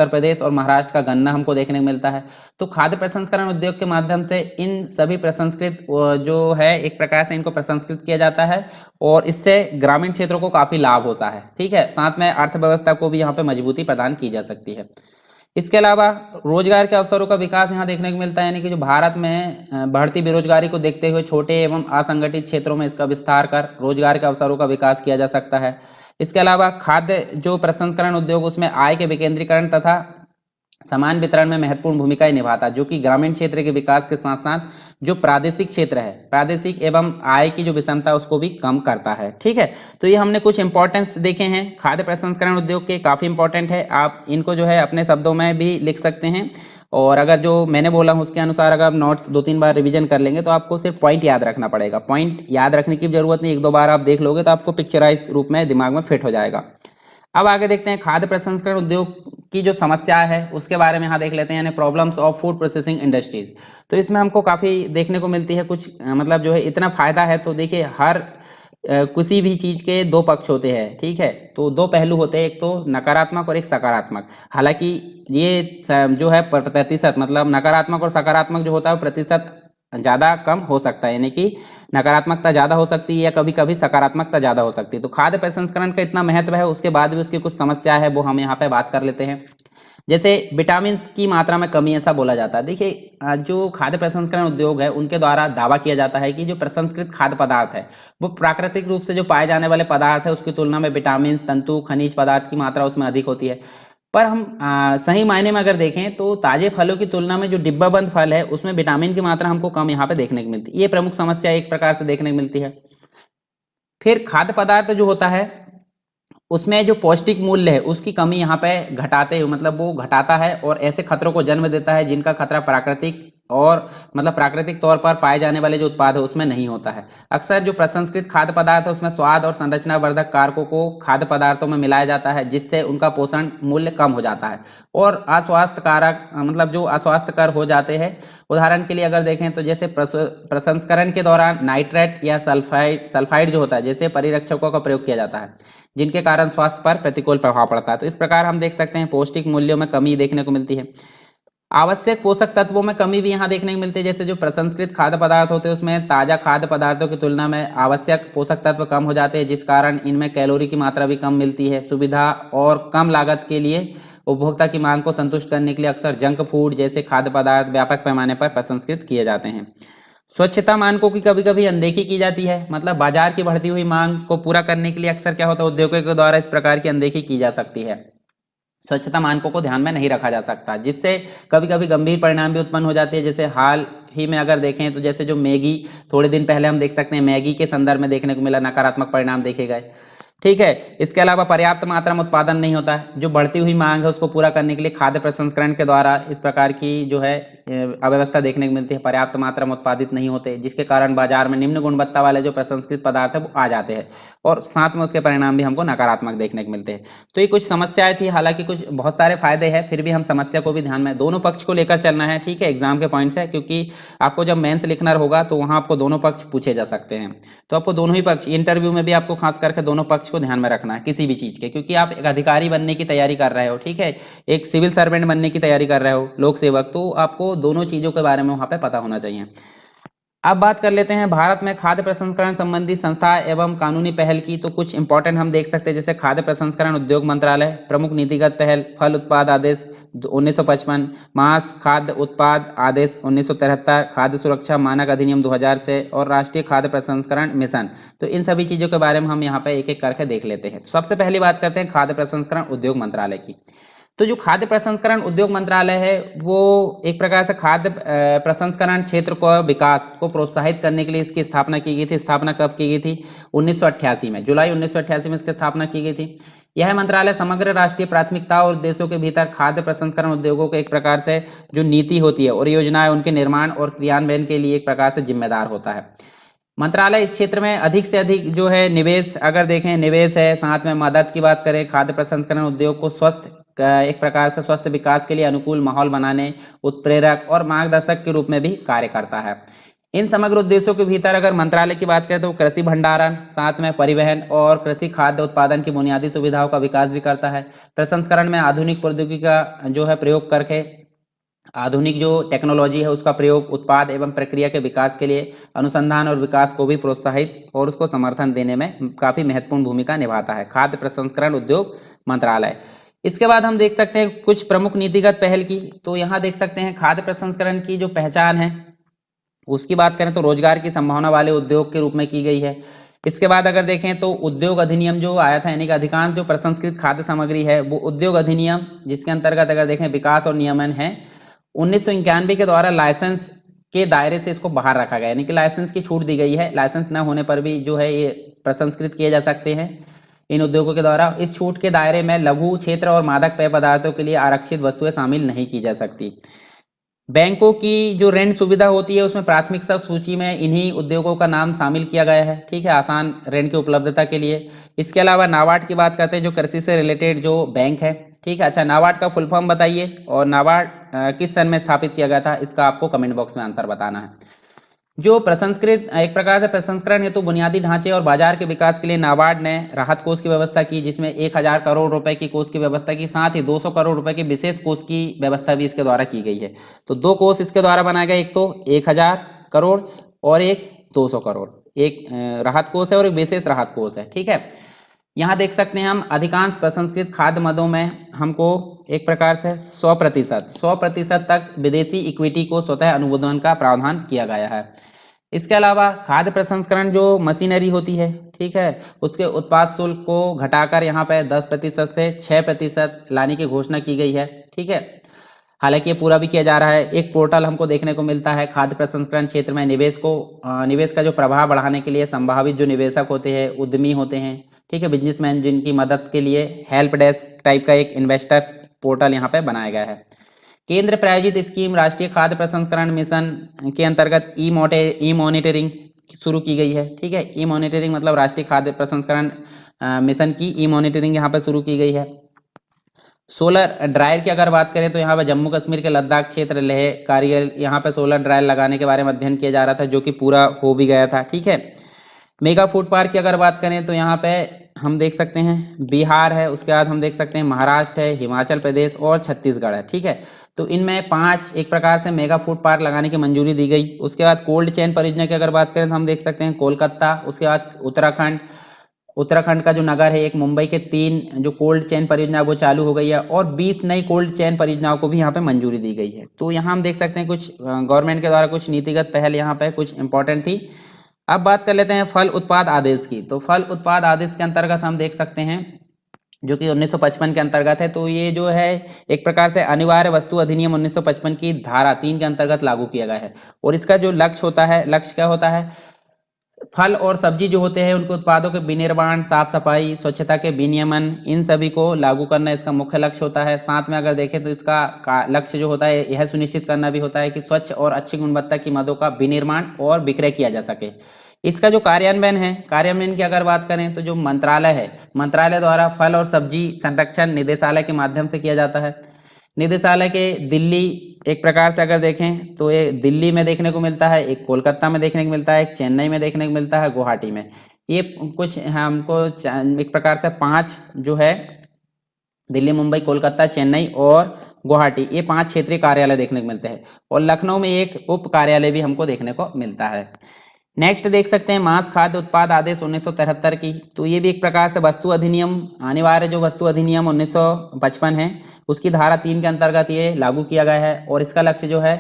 S1: प्रदेश और महाराष्ट्र का गन्ना हमको देखने को मिलता है। तो खाद्य प्रसंस्करण उद्योग के माध्यम से इन सभी प्रसंस्कृत जो है एक प्रकार से इनको प्रसंस्कृत किया जाता है और इससे ग्रामीण क्षेत्रों को काफ़ी लाभ होता है। ठीक है, साथ में अर्थव्यवस्था को भी यहाँ पे मजबूती प्रदान की जा सकती है। इसके अलावा रोजगार के अवसरों का विकास यहाँ देखने को मिलता है, यानी कि जो भारत में बढ़ती बेरोजगारी को देखते हुए छोटे एवं असंगठित क्षेत्रों में इसका विस्तार कर रोजगार के अवसरों का विकास किया जा सकता है। इसके अलावा खाद्य जो प्रसंस्करण उद्योग उसमें आय के विकेंद्रीकरण तथा समान वितरण में महत्वपूर्ण भूमिका निभाता है, जो कि ग्रामीण क्षेत्र के विकास के साथ साथ जो प्रादेशिक क्षेत्र है, प्रादेशिक एवं आय की जो विषमता उसको भी कम करता है। ठीक है, तो ये हमने कुछ इंपॉर्टेंस देखे हैं खाद्य प्रसंस्करण उद्योग के, काफ़ी इंपॉर्टेंट है। आप इनको जो है अपने शब्दों में भी लिख सकते हैं और अगर जो मैंने बोला हूँ उसके अनुसार अगर आप नोट्स 2-3 बार रिवीजन कर लेंगे तो आपको सिर्फ पॉइंट याद रखना पड़ेगा। पॉइंट याद रखने की जरूरत नहीं, 1-2 बार आप देख लोगे तो आपको पिक्चराइज रूप में दिमाग में फिट हो जाएगा। अब आगे देखते हैं खाद्य प्रसंस्करण उद्योग की जो समस्या है उसके बारे में यहाँ देख लेते हैं, यानी problems of food processing industries. तो इसमें हमको काफ़ी देखने को मिलती है कुछ मतलब जो है इतना फ़ायदा है। तो देखिए हर किसी भी चीज़ के दो पक्ष होते हैं। ठीक है, तो दो पहलू होते हैं, एक तो नकारात्मक और एक सकारात्मक। हालांकि ये जो है प्रतिशत मतलब नकारात्मक और सकारात्मक जो होता है प्रतिशत ज़्यादा कम हो सकता है, यानी कि नकारात्मकता ज़्यादा हो सकती है या कभी कभी सकारात्मकता ज़्यादा हो सकती है। तो खाद्य प्रसंस्करण का इतना महत्व है, उसके बाद भी उसकी कुछ समस्या है वो हम यहाँ पे बात कर लेते हैं। जैसे विटामिन की मात्रा में कमी, ऐसा बोला जाता है। देखिए जो खाद्य प्रसंस्करण उद्योग है उनके द्वारा दावा किया जाता है कि जो प्रसंस्कृत खाद्य पदार्थ है वो प्राकृतिक रूप से जो पाए जाने वाले पदार्थ है उसकी तुलना में विटामिन, तंतु, खनिज पदार्थ की मात्रा उसमें अधिक होती है। पर हम सही मायने में अगर देखें तो ताजे फलों की तुलना में जो डिब्बाबंद फल है उसमें विटामिन की मात्रा हमको कम यहाँ पे देखने को मिलती है। ये प्रमुख समस्या एक प्रकार से देखने को मिलती है। फिर खाद्य पदार्थ जो होता है उसमें जो पौष्टिक मूल्य है उसकी कमी यहाँ पे घटाते हुए मतलब वो घटाता है और ऐसे खतरों को जन्म देता है जिनका खतरा प्राकृतिक और मतलब प्राकृतिक तौर पर पाए जाने वाले जो उत्पाद है उसमें नहीं होता है। अक्सर जो प्रसंस्कृत खाद्य पदार्थ है उसमें स्वाद और संरचनावर्धक कारकों को खाद्य पदार्थों में मिलाया जाता है, जिससे उनका पोषण मूल्य कम हो जाता है और अस्वास्थ्य कारक मतलब जो अस्वास्थ्यकर हो जाते हैं। उदाहरण के लिए अगर देखें तो जैसे प्रसंस्करण के दौरान नाइट्रेट या सल्फाइड जो होता है जैसे परिरक्षकों का प्रयोग किया जाता है, जिनके कारण स्वास्थ्य पर प्रतिकूल प्रभाव पड़ता है। तो इस प्रकार हम देख सकते हैं पौष्टिक मूल्यों में कमी देखने को मिलती है। आवश्यक पोषक तत्वों में कमी भी यहाँ देखने को मिलती है। जैसे जो प्रसंस्कृत खाद्य पदार्थ होते हैं उसमें ताज़ा खाद्य पदार्थों की तुलना में आवश्यक पोषक तत्व कम हो जाते हैं, जिस कारण इनमें कैलोरी की मात्रा भी कम मिलती है। सुविधा और कम लागत के लिए उपभोक्ता की मांग को संतुष्ट करने के लिए अक्सर जंक फूड जैसे खाद्य पदार्थ व्यापक पैमाने पर प्रसंस्कृत किए जाते हैं। स्वच्छता मानकों की कभी कभी अनदेखी की जाती है, मतलब बाजार की बढ़ती हुई मांग को पूरा करने के लिए अक्सर क्या होता है उद्योगों के द्वारा इस प्रकार की अनदेखी की जा सकती है। स्वच्छता मानकों को ध्यान में नहीं रखा जा सकता, जिससे कभी कभी गंभीर परिणाम भी उत्पन्न हो जाते हैं। जैसे हाल ही में अगर देखें तो जैसे जो मैगी थोड़े दिन पहले हम देख सकते हैं मैगी के संदर्भ में देखने को मिला नकारात्मक परिणाम देखे गए। ठीक है, इसके अलावा पर्याप्त मात्रा में उत्पादन नहीं होता है। जो बढ़ती हुई मांग है उसको पूरा करने के लिए खाद्य प्रसंस्करण के द्वारा इस प्रकार की जो है अव्यवस्था देखने को मिलती है। पर्याप्त मात्रा में उत्पादित नहीं होते, जिसके कारण बाजार में निम्न गुणवत्ता वाले जो प्रसंस्कृत पदार्थ है वो आ जाते हैं और साथ में उसके परिणाम भी हमको नकारात्मक देखने को मिलते हैं। तो ये कुछ समस्याएं थी, हालांकि कुछ बहुत सारे फायदे हैं, फिर भी हम समस्या को भी ध्यान में दोनों पक्ष को लेकर चलना है। ठीक है, एग्जाम के पॉइंट्स है, क्योंकि आपको जब मेंस लिखना होगा तो वहाँ आपको दोनों पक्ष पूछे जा सकते हैं। तो आपको दोनों ही पक्ष इंटरव्यू में भी आपको खास करके दोनों पक्ष पक्ष को ध्यान में रखना है किसी भी चीज़ के, क्योंकि आप एक अधिकारी बनने की तैयारी कर रहे हो, ठीक है, एक सिविल सर्वेंट बनने की तैयारी कर रहे हो, लोक सेवक, तो आपको दोनों चीज़ों के बारे में वहाँ पे पता होना चाहिए। अब बात कर लेते हैं भारत में खाद्य प्रसंस्करण संबंधी संस्था एवं कानूनी पहल की। तो कुछ इंपॉर्टेंट हम देख सकते हैं, जैसे खाद्य प्रसंस्करण उद्योग मंत्रालय, प्रमुख नीतिगत पहल, फल उत्पाद आदेश 1955, मांस खाद्य उत्पाद आदेश 1973, खाद्य सुरक्षा मानक अधिनियम 2006 और राष्ट्रीय खाद्य प्रसंस्करण मिशन। तो इन सभी चीज़ों के बारे में हम यहाँ पे एक एक करके देख लेते हैं। सबसे पहली बात करते हैं खाद्य प्रसंस्करण उद्योग मंत्रालय की। तो जो खाद्य प्रसंस्करण उद्योग मंत्रालय है वो एक प्रकार से खाद्य प्रसंस्करण क्षेत्र को विकास को प्रोत्साहित करने के लिए इसकी स्थापना की गई थी। स्थापना कब की गई थी? 1988 में, जुलाई 1988 में इसकी स्थापना की गई थी। यह मंत्रालय समग्र राष्ट्रीय प्राथमिकता और उद्देश्यों के भीतर खाद्य प्रसंस्करण उद्योगों के एक प्रकार से जो नीति होती है और योजनाएं उनके निर्माण और क्रियान्वयन के लिए एक प्रकार से जिम्मेदार होता है। मंत्रालय इस क्षेत्र में अधिक से अधिक जो है निवेश, अगर देखें निवेश है, साथ में मदद की बात करें, खाद्य प्रसंस्करण उद्योग को स्वस्थ एक प्रकार से स्वस्थ विकास के लिए अनुकूल माहौल बनाने, उत्प्रेरक और मार्गदर्शक के रूप में भी कार्य करता है। इन समग्र उद्देश्यों के भीतर अगर मंत्रालय की बात करें तो कृषि भंडारण, साथ में परिवहन और कृषि खाद्य उत्पादन की बुनियादी सुविधाओं का विकास भी करता है। प्रसंस्करण में आधुनिक प्रौद्योगिकी का जो है प्रयोग करके, आधुनिक जो टेक्नोलॉजी है उसका प्रयोग उत्पाद एवं प्रक्रिया के विकास के लिए अनुसंधान और विकास को भी प्रोत्साहित और उसको समर्थन देने में काफ़ी महत्वपूर्ण भूमिका निभाता है खाद्य प्रसंस्करण उद्योग मंत्रालय। इसके बाद हम देख सकते हैं कुछ प्रमुख नीतिगत पहल की। तो यहाँ देख सकते हैं खाद्य प्रसंस्करण की जो पहचान है उसकी बात करें तो रोजगार की संभावना वाले उद्योग के रूप में की गई है। इसके बाद अगर देखें तो उद्योग अधिनियम जो आया था, यानी कि अधिकांश जो प्रसंस्कृत खाद्य सामग्री है वो उद्योग अधिनियम, जिसके अंतर्गत अगर देखें विकास और नियमन है 1991 के द्वारा लाइसेंस के दायरे से इसको बाहर रखा गया, यानी कि लाइसेंस की छूट दी गई है। लाइसेंस न होने पर भी जो है ये प्रसंस्कृत किए जा सकते हैं इन उद्योगों के द्वारा। इस छूट के दायरे में लघु क्षेत्र और मादक पेय पदार्थों के लिए आरक्षित वस्तुएं शामिल नहीं की जा सकती। बैंकों की जो ऋण सुविधा होती है उसमें प्राथमिक सूची में इन्हीं उद्योगों का नाम शामिल किया गया है, ठीक है, आसान ऋण की उपलब्धता के लिए। इसके अलावा नाबार्ड की बात करते हैं, जो कृषि से रिलेटेड जो बैंक है, ठीक है। अच्छा, नाबार्ड का फुल फॉर्म बताइए और नाबार्ड किस सन में स्थापित किया गया था, इसका आपको कमेंट बॉक्स में आंसर बताना है। जो प्रसंस्कृत एक प्रकार से प्रसंस्करण हेतु बुनियादी ढांचे और बाजार के विकास के लिए नाबार्ड ने राहत कोष की व्यवस्था की, जिसमें 1000 करोड़ रुपए की कोष की व्यवस्था की, साथ ही 200 करोड़ रुपए की विशेष कोष की व्यवस्था भी इसके द्वारा की गई है। तो दो कोष इसके द्वारा बनाए गए, एक तो 1000 करोड़ और एक 200 करोड़, एक राहत कोष है और एक विशेष राहत कोष है, ठीक है। यहाँ देख सकते हैं हम अधिकांश प्रसंस्कृत खाद्य मदों में हमको एक प्रकार से 100% तक विदेशी इक्विटी को स्वतः अनुमोदन का प्रावधान किया गया है। इसके अलावा खाद्य प्रसंस्करण जो मशीनरी होती है, ठीक है, उसके उत्पाद शुल्क को घटाकर यहाँ पे 10% से 6% लाने की घोषणा की गई है, ठीक है। हालांकि ये पूरा भी किया जा रहा है। एक पोर्टल हमको देखने को मिलता है खाद्य प्रसंस्करण क्षेत्र में निवेश का जो प्रभाव बढ़ाने के लिए संभावित जो निवेशक होते हैं, उद्यमी होते हैं, ठीक है, बिजनेसमैन, जिनकी मदद के लिए हेल्प डेस्क टाइप का एक इन्वेस्टर्स पोर्टल यहाँ पे बनाया गया है। केंद्र प्रायोजित स्कीम राष्ट्रीय खाद्य प्रसंस्करण मिशन के अंतर्गत ई मॉनिटरिंग शुरू की गई है, ठीक है। ई मॉनिटरिंग मतलब राष्ट्रीय खाद्य प्रसंस्करण मिशन की ई मॉनिटरिंग यहाँ पर शुरू की गई है। सोलर ड्रायर की अगर बात करें तो यहाँ पर जम्मू कश्मीर के लद्दाख क्षेत्र लेह कारगिल, यहाँ पर सोलर ड्रायर लगाने के बारे में अध्ययन किया जा रहा था, जो कि पूरा हो भी गया था, ठीक है। मेगा फूड पार्क की अगर बात करें तो यहाँ पे हम देख सकते हैं बिहार है, उसके बाद हम देख सकते हैं महाराष्ट्र है, हिमाचल प्रदेश और छत्तीसगढ़ है, ठीक है। तो इनमें 5 एक प्रकार से मेगा फूड पार्क लगाने की मंजूरी दी गई। उसके बाद कोल्ड चेन परियोजना की अगर बात करें तो हम देख सकते हैं कोलकाता, उसके बाद उत्तराखंड का जो नगर है एक, मुंबई के 3 जो कोल्ड चेन परियोजना वो चालू हो गई है और 20 नई कोल्ड चेन परियोजनाओं को भी यहाँ पे मंजूरी दी गई है। तो यहाँ हम देख सकते हैं कुछ गवर्नमेंट के द्वारा कुछ नीतिगत पहल यहाँ पे कुछ इंपॉर्टेंट थी। अब बात कर लेते हैं फल उत्पाद आदेश की। तो फल उत्पाद आदेश के अंतर्गत हम देख सकते हैं जो कि 1955 के अंतर्गत है। तो ये जो है एक प्रकार से अनिवार्य वस्तु अधिनियम 1955 की धारा 3 के अंतर्गत लागू किया गया है और इसका जो लक्ष्य क्या होता है, फल और सब्जी जो होते हैं उनके उत्पादों के विनिर्माण, साफ सफाई, स्वच्छता के विनियमन, इन सभी को लागू करना इसका मुख्य लक्ष्य होता है। साथ में अगर देखें तो इसका लक्ष्य जो होता है यह सुनिश्चित करना भी होता है कि स्वच्छ और अच्छी गुणवत्ता की मदों का विनिर्माण और विक्रय किया जा सके। इसका जो कार्यान्वयन की अगर बात करें तो जो मंत्रालय है, मंत्रालय द्वारा फल और सब्जी संरक्षण निदेशालय के माध्यम से किया जाता है। निदेशालय के दिल्ली एक प्रकार से अगर देखें तो ये दिल्ली में देखने को मिलता है, एक कोलकाता में देखने को मिलता है, एक चेन्नई में देखने को मिलता है, गुवाहाटी में। ये कुछ हमको एक प्रकार से 5 जो है दिल्ली, मुंबई, कोलकाता, चेन्नई और गुवाहाटी, ये 5 क्षेत्रीय कार्यालय देखने को मिलते हैं और लखनऊ में एक उप कार्यालय भी हमको देखने को मिलता है। नेक्स्ट देख सकते हैं मांस खाद्य उत्पाद आदेश 1973 की, तो ये भी एक प्रकार से वस्तु अधिनियम अनिवार्य जो वस्तु अधिनियम 1955 है उसकी धारा 3 के अंतर्गत ये लागू किया गया है और इसका लक्ष्य जो है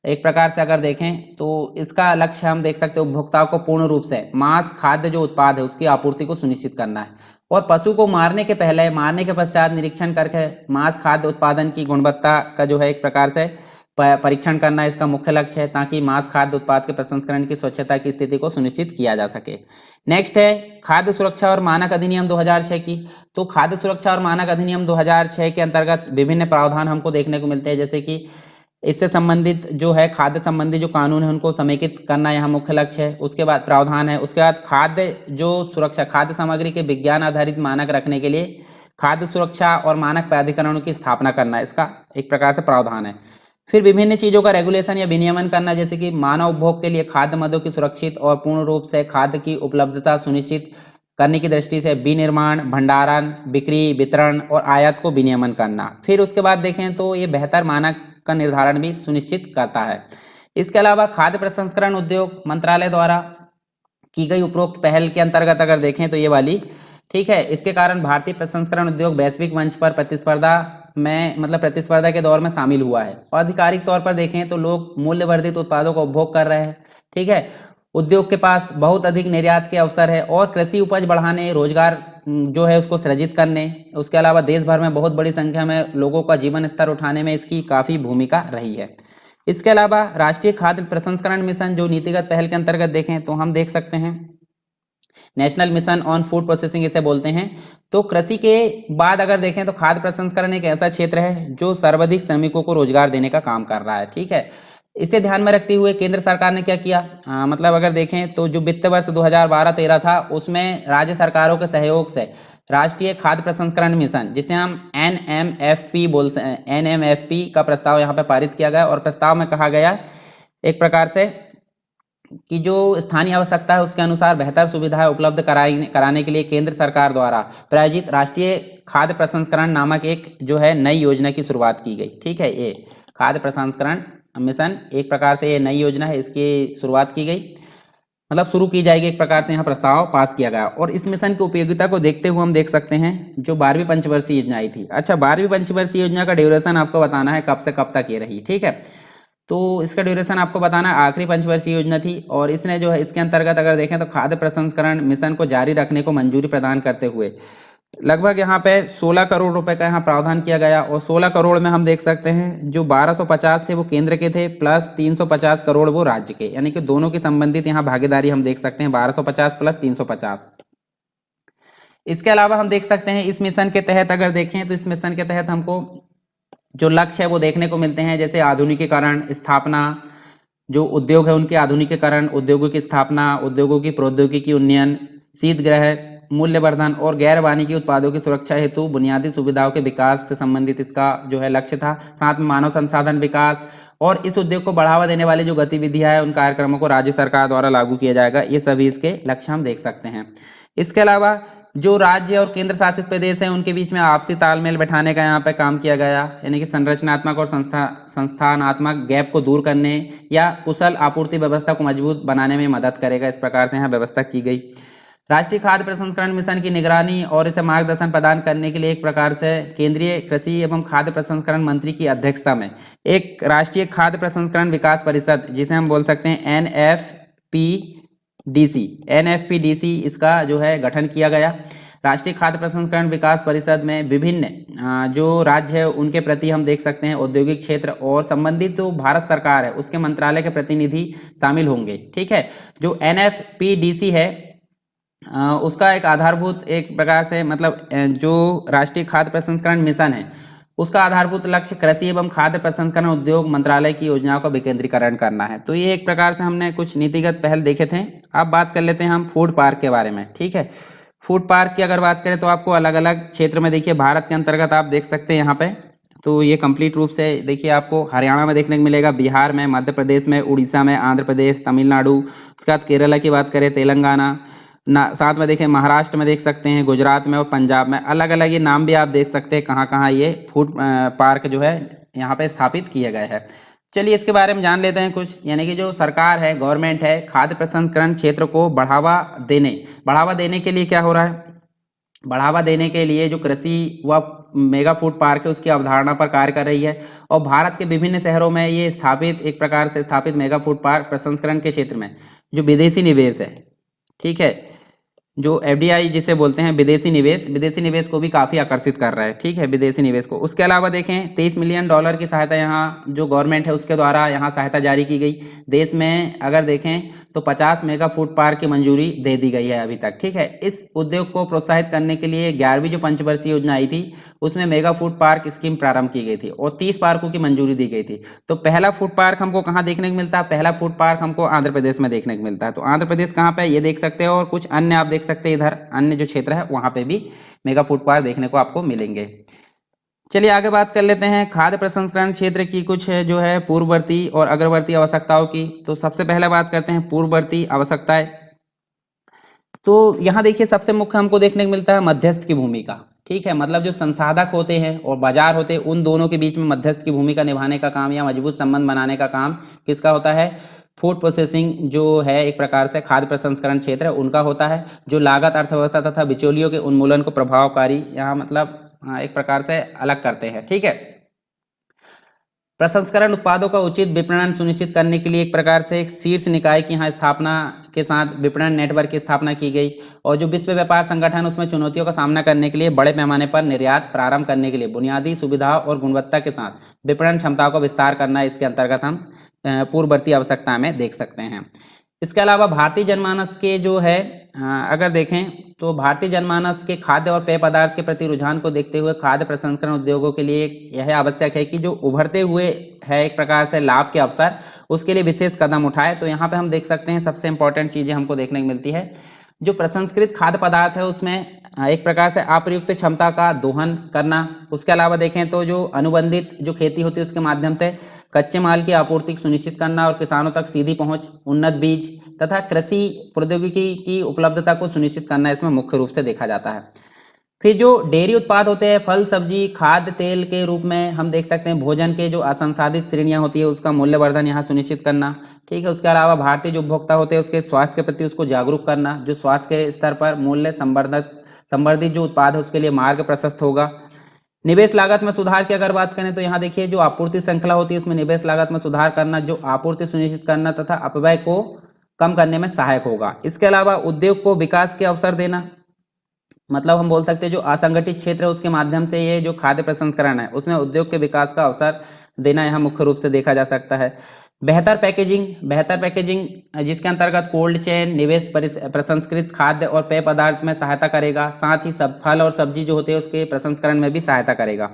S1: एक प्रकार से अगर देखें तो इसका लक्ष्य हम देख सकते हैं उपभोक्ताओं को पूर्ण रूप से मांस खाद्य जो उत्पाद है उसकी आपूर्ति को सुनिश्चित करना है और पशु को मारने के पहले मारने के पश्चात निरीक्षण करके मांस खाद्य उत्पादन की गुणवत्ता का जो है एक प्रकार से परीक्षण करना इसका मुख्य लक्ष्य है ताकि मांस खाद्य उत्पाद के प्रसंस्करण की स्वच्छता की स्थिति को सुनिश्चित किया जा सके। नेक्स्ट है खाद्य सुरक्षा और मानक अधिनियम 2006 की, तो खाद्य सुरक्षा और मानक अधिनियम 2006 के अंतर्गत विभिन्न प्रावधान हमको देखने को मिलते हैं, जैसे कि इससे संबंधित जो है खाद्य संबंधी जो कानून है उनको समेकित करना यहाँ मुख्य लक्ष्य है। उसके बाद प्रावधान है, उसके बाद खाद्य जो सुरक्षा खाद्य सामग्री के विज्ञान आधारित मानक रखने के लिए खाद्य सुरक्षा और मानक प्राधिकरणों की स्थापना करना, इसका एक प्रकार से प्रावधान है। फिर विभिन्न चीज़ों का रेगुलेशन या विनियमन करना, जैसे कि मानव उपभोग के लिए खाद्य मदों की सुरक्षित और पूर्ण रूप से खाद्य की उपलब्धता सुनिश्चित करने की दृष्टि से विनिर्माण, भंडारण, बिक्री, वितरण और आयात को विनियमन करना। फिर उसके बाद देखें तो ये बेहतर मानक का निर्धारण भी सुनिश्चित करता है। इसके अलावा खाद्य प्रसंस्करण उद्योग मंत्रालय द्वारा की गई उपरोक्त पहल के अंतर्गत अगर देखें तो ये वाली ठीक है, इसके कारण भारतीय प्रसंस्करण उद्योग वैश्विक मंच पर प्रतिस्पर्धा में प्रतिस्पर्धा के दौर में शामिल हुआ है और आधिकारिक तौर पर देखें तो लोग मूल्य वर्धित उत्पादों का उपभोग कर रहे हैं। ठीक है, उद्योग के पास बहुत अधिक निर्यात के अवसर है और कृषि उपज बढ़ाने, रोजगार जो है उसको सृजित करने, उसके अलावा देश भर में बहुत बड़ी संख्या में लोगों का जीवन स्तर उठाने में इसकी काफ़ी भूमिका रही है। इसके अलावा राष्ट्रीय खाद्य प्रसंस्करण मिशन जो नीतिगत पहल के अंतर्गत देखें तो हम देख सकते हैं national mission on food processing इसे बोलते हैं। तो कृषि के बाद अगर देखें तो खाद्य प्रसंस्करण एक ऐसा क्षेत्र है जो सर्वाधिक श्रमिकों को रोजगार देने का काम कर रहा है। ठीक है, इसे ध्यान में रखते हुए केंद्र सरकार ने क्या किया, अगर देखें तो जो वित्त वर्ष 2012-13 था उसमें राज्य सरकारों के सहयोग से राष्ट्रीय खाद्य प्रसंस्करण मिशन जिसे हम NMFP बोलते हैं, NMFP का प्रस्ताव यहाँ पे पारित किया गया और प्रस्ताव में कहा गया एक प्रकार से कि जो स्थानीय आवश्यकता है उसके अनुसार बेहतर सुविधाएं उपलब्ध कराने के लिए केंद्र सरकार द्वारा प्रायोजित राष्ट्रीय खाद्य प्रसंस्करण नामक एक जो है नई योजना की शुरुआत की गई। ठीक है, ये खाद्य प्रसंस्करण मिशन एक प्रकार से ये नई योजना है, इसकी शुरुआत की गई, शुरू की जाएगी, एक प्रकार से यहाँ प्रस्ताव पास किया गया। और इस मिशन की उपयोगिता को देखते हुए हम देख सकते हैं जो 12वीं पंचवर्षीय योजना आई थी। अच्छा, 12वीं पंचवर्षीय योजना का ड्यूरेशन आपको बताना है कब से कब तक ये रही। ठीक है, तो इसका ड्यूरेशन आपको बताना आखिरी पंचवर्षीय योजना थी और इसने जो है इसके अंतर्गत अगर देखें तो खाद्य प्रसंस्करण मिशन को जारी रखने को मंजूरी प्रदान करते हुए लगभग यहाँ पे 16 करोड़ रुपए का यहाँ प्रावधान किया गया और 16 करोड़ में हम देख सकते हैं जो 1250 थे वो केंद्र के थे प्लस 350 करोड़ वो राज्य के, यानी कि दोनों की संबंधित यहाँ भागीदारी हम देख सकते हैं 1250 प्लस 350। इसके अलावा हम देख सकते हैं इस मिशन के तहत अगर देखें तो इस मिशन के तहत हमको जो लक्ष्य है वो देखने को मिलते हैं, जैसे आधुनिकीकरण, स्थापना, जो उद्योग है उनके आधुनिकीकरण, उद्योगों की स्थापना, उद्योगों की प्रौद्योगिकी उन्नयन, शीतगृह, मूल्यवर्धन और गैर वाणिज्यिक उत्पादों की सुरक्षा हेतु बुनियादी सुविधाओं के विकास से संबंधित इसका जो है लक्ष्य था। साथ में मानव संसाधन विकास और इस उद्योग को बढ़ावा देने वाली जो गतिविधियां हैं उन कार्यक्रमों को राज्य सरकार द्वारा लागू किया जाएगा। ये सभी इसके लक्ष्य हम देख सकते हैं। इसके अलावा जो राज्य और केंद्र शासित प्रदेश हैं उनके बीच में आपसी तालमेल बैठाने का यहाँ पे काम किया गया, यानी कि संरचनात्मक और संस्थानात्मक गैप को दूर करने या कुशल आपूर्ति व्यवस्था को मजबूत बनाने में मदद करेगा। इस प्रकार से यहाँ व्यवस्था की गई। राष्ट्रीय खाद्य प्रसंस्करण मिशन की निगरानी और इसे मार्गदर्शन प्रदान करने के लिए एक प्रकार से केंद्रीय कृषि एवं खाद्य प्रसंस्करण मंत्री की अध्यक्षता में एक राष्ट्रीय खाद्य प्रसंस्करण विकास परिषद जिसे हम बोल सकते हैं NFPDC इसका जो है गठन किया गया। राष्ट्रीय खाद्य प्रसंस्करण विकास परिषद में विभिन्न जो राज्य है उनके प्रति हम देख सकते हैं औद्योगिक क्षेत्र और संबंधित जो भारत सरकार है उसके मंत्रालय के प्रतिनिधि शामिल होंगे। ठीक है, जो NFPDC है उसका एक आधारभूत एक प्रकार से जो राष्ट्रीय खाद्य प्रसंस्करण मिशन है उसका आधारभूत लक्ष्य कृषि एवं खाद्य प्रसंस्करण उद्योग मंत्रालय की योजनाओं का विकेंद्रीकरण करना है। तो ये एक प्रकार से हमने कुछ नीतिगत पहल देखे थे। अब बात कर लेते हैं हम फूड पार्क के बारे में। ठीक है, फूड पार्क की अगर बात करें तो आपको अलग अलग क्षेत्र में देखिए भारत के अंतर्गत आप देख सकते हैं यहाँ पे, तो ये कंप्लीट रूप से देखिए आपको हरियाणा में देखने को मिलेगा, बिहार में, मध्य प्रदेश में, उड़ीसा में, आंध्र प्रदेश, तमिलनाडु, उसके बाद केरला की बात करें तेलंगाना, ना साथ में देखें महाराष्ट्र में देख सकते हैं, गुजरात में और पंजाब में अलग अलग ये नाम भी आप देख सकते हैं कहाँ कहाँ ये फूड पार्क जो है यहाँ पे स्थापित किए गए हैं। चलिए इसके बारे में जान लेते हैं कुछ। यानी कि जो सरकार है, गवर्नमेंट है, खाद्य प्रसंस्करण क्षेत्र को बढ़ावा देने के लिए क्या हो रहा है, बढ़ावा देने के लिए जो कृषि व मेगा फूड पार्क है उसकी अवधारणा पर कार्य कर रही है। और भारत के विभिन्न शहरों में ये स्थापित, एक प्रकार से स्थापित मेगा फूड पार्क प्रसंस्करण के क्षेत्र में जो विदेशी निवेश है, ठीक है, जो एफडीआई जिसे बोलते हैं विदेशी निवेश को भी काफ़ी आकर्षित कर रहा है, ठीक है, विदेशी निवेश को। उसके अलावा देखें $23 मिलियन की सहायता यहाँ जो गवर्नमेंट है उसके द्वारा यहाँ सहायता जारी की गई। देश में अगर देखें तो 50 मेगा फूड पार्क की मंजूरी दे दी गई है अभी तक, ठीक है। इस उद्योग को प्रोत्साहित करने के लिए 11वीं जो पंचवर्षीय योजना आई थी उसमें मेगा फूड पार्क स्कीम प्रारंभ की गई थी और 30 पार्कों की मंजूरी दी गई थी। तो पहला फूड पार्क हमको कहाँ देखने को मिलता है, पहला फूड पार्क हमको आंध्र प्रदेश में देखने को मिलता है। तो आंध्र प्रदेश कहाँ पे ये देख सकते हो, और कुछ अन्य आप देख सकते हैं इधर अन्य जो क्षेत्र है वहाँ पे भी मेगा फूड पार्क देखने को आपको मिलेंगे। चलिए आगे बात कर लेते हैं खाद्य प्रसंस्करण क्षेत्र की कुछ जो है पूर्ववर्ती और अग्रवर्ती आवश्यकताओं की। तो सबसे पहले बात करते हैं पूर्ववर्ती आवश्यकताएं। तो यहाँ देखिए सबसे मुख्य हमको देखने को मिलता है मध्यस्थ की भूमिका, ठीक है। मतलब जो संसाधक होते हैं और बाजार होते हैं उन दोनों के बीच में मध्यस्थ की भूमिका निभाने का काम या मजबूत संबंध बनाने का काम किसका होता है, फूड प्रोसेसिंग जो है एक प्रकार से खाद्य प्रसंस्करण क्षेत्र है उनका होता है, जो लागत अर्थव्यवस्था तथा बिचौलियों के उन्मूलन को प्रभावकारी यहाँ मतलब एक प्रकार से अलग करते हैं, ठीक है। प्रसंस्करण उत्पादों का उचित विपणन सुनिश्चित करने के लिए एक प्रकार से एक शीर्ष निकाय की यहाँ स्थापना के साथ विपणन नेटवर्क की स्थापना की गई। और जो विश्व व्यापार संगठन उसमें चुनौतियों का सामना करने के लिए बड़े पैमाने पर निर्यात प्रारंभ करने के लिए बुनियादी सुविधाओं और गुणवत्ता के साथ विपणन क्षमताओं का विस्तार करना इसके अंतर्गत हम पूर्ववर्ती आवश्यकता में देख सकते हैं। इसके अलावा भारतीय जनमानस के जो है अगर देखें तो भारतीय जनमानस के खाद्य और पेय पदार्थ के प्रति रुझान को देखते हुए खाद्य प्रसंस्करण उद्योगों के लिए यह आवश्यक है कि जो उभरते हुए है एक प्रकार से लाभ के अवसर उसके लिए विशेष कदम उठाए। तो यहाँ पे हम देख सकते हैं सबसे इंपॉर्टेंट चीज़ें हमको देखने को मिलती है, जो प्रसंस्कृत खाद्य पदार्थ है उसमें एक प्रकार से अप्रयुक्त क्षमता का दोहन करना। उसके अलावा देखें तो जो अनुबंधित जो खेती होती है उसके माध्यम से कच्चे माल की आपूर्ति सुनिश्चित करना और किसानों तक सीधी पहुंच, उन्नत बीज तथा कृषि प्रौद्योगिकी की उपलब्धता को सुनिश्चित करना इसमें मुख्य रूप से देखा जाता है। फिर जो डेयरी उत्पाद होते हैं, फल सब्जी खाद्य तेल के रूप में हम देख सकते हैं भोजन के जो असंसाधित श्रेणियां होती है उसका मूल्यवर्धन यहाँ सुनिश्चित करना, ठीक है। उसके अलावा भारतीय जो उपभोक्ता होते हैं उसके स्वास्थ्य के प्रति उसको जागरूक करना, जो स्वास्थ्य के स्तर पर मूल्य संवर्धित जो उत्पाद है उसके लिए मार्ग प्रशस्त होगा। निवेश लागत में सुधार की अगर बात करें तो यहाँ देखिए जो आपूर्ति श्रृंखला होती है उसमें निवेश लागत में सुधार करना, जो आपूर्ति सुनिश्चित करना तथा अपव्यय को कम करने में सहायक होगा। इसके अलावा उद्योग को विकास के अवसर देना, मतलब हम बोल सकते हैं जो असंगठित क्षेत्र है उसके माध्यम से ये जो खाद्य प्रसंस्करण है उसमें उद्योग के विकास का अवसर देना यहाँ मुख्य रूप से देखा जा सकता है। बेहतर पैकेजिंग जिसके अंतर्गत कोल्ड चेन निवेश प्रसंस्कृत खाद्य और पेय पदार्थ में सहायता करेगा, साथ ही सब फल और सब्जी जो होते हैं उसके प्रसंस्करण में भी सहायता करेगा।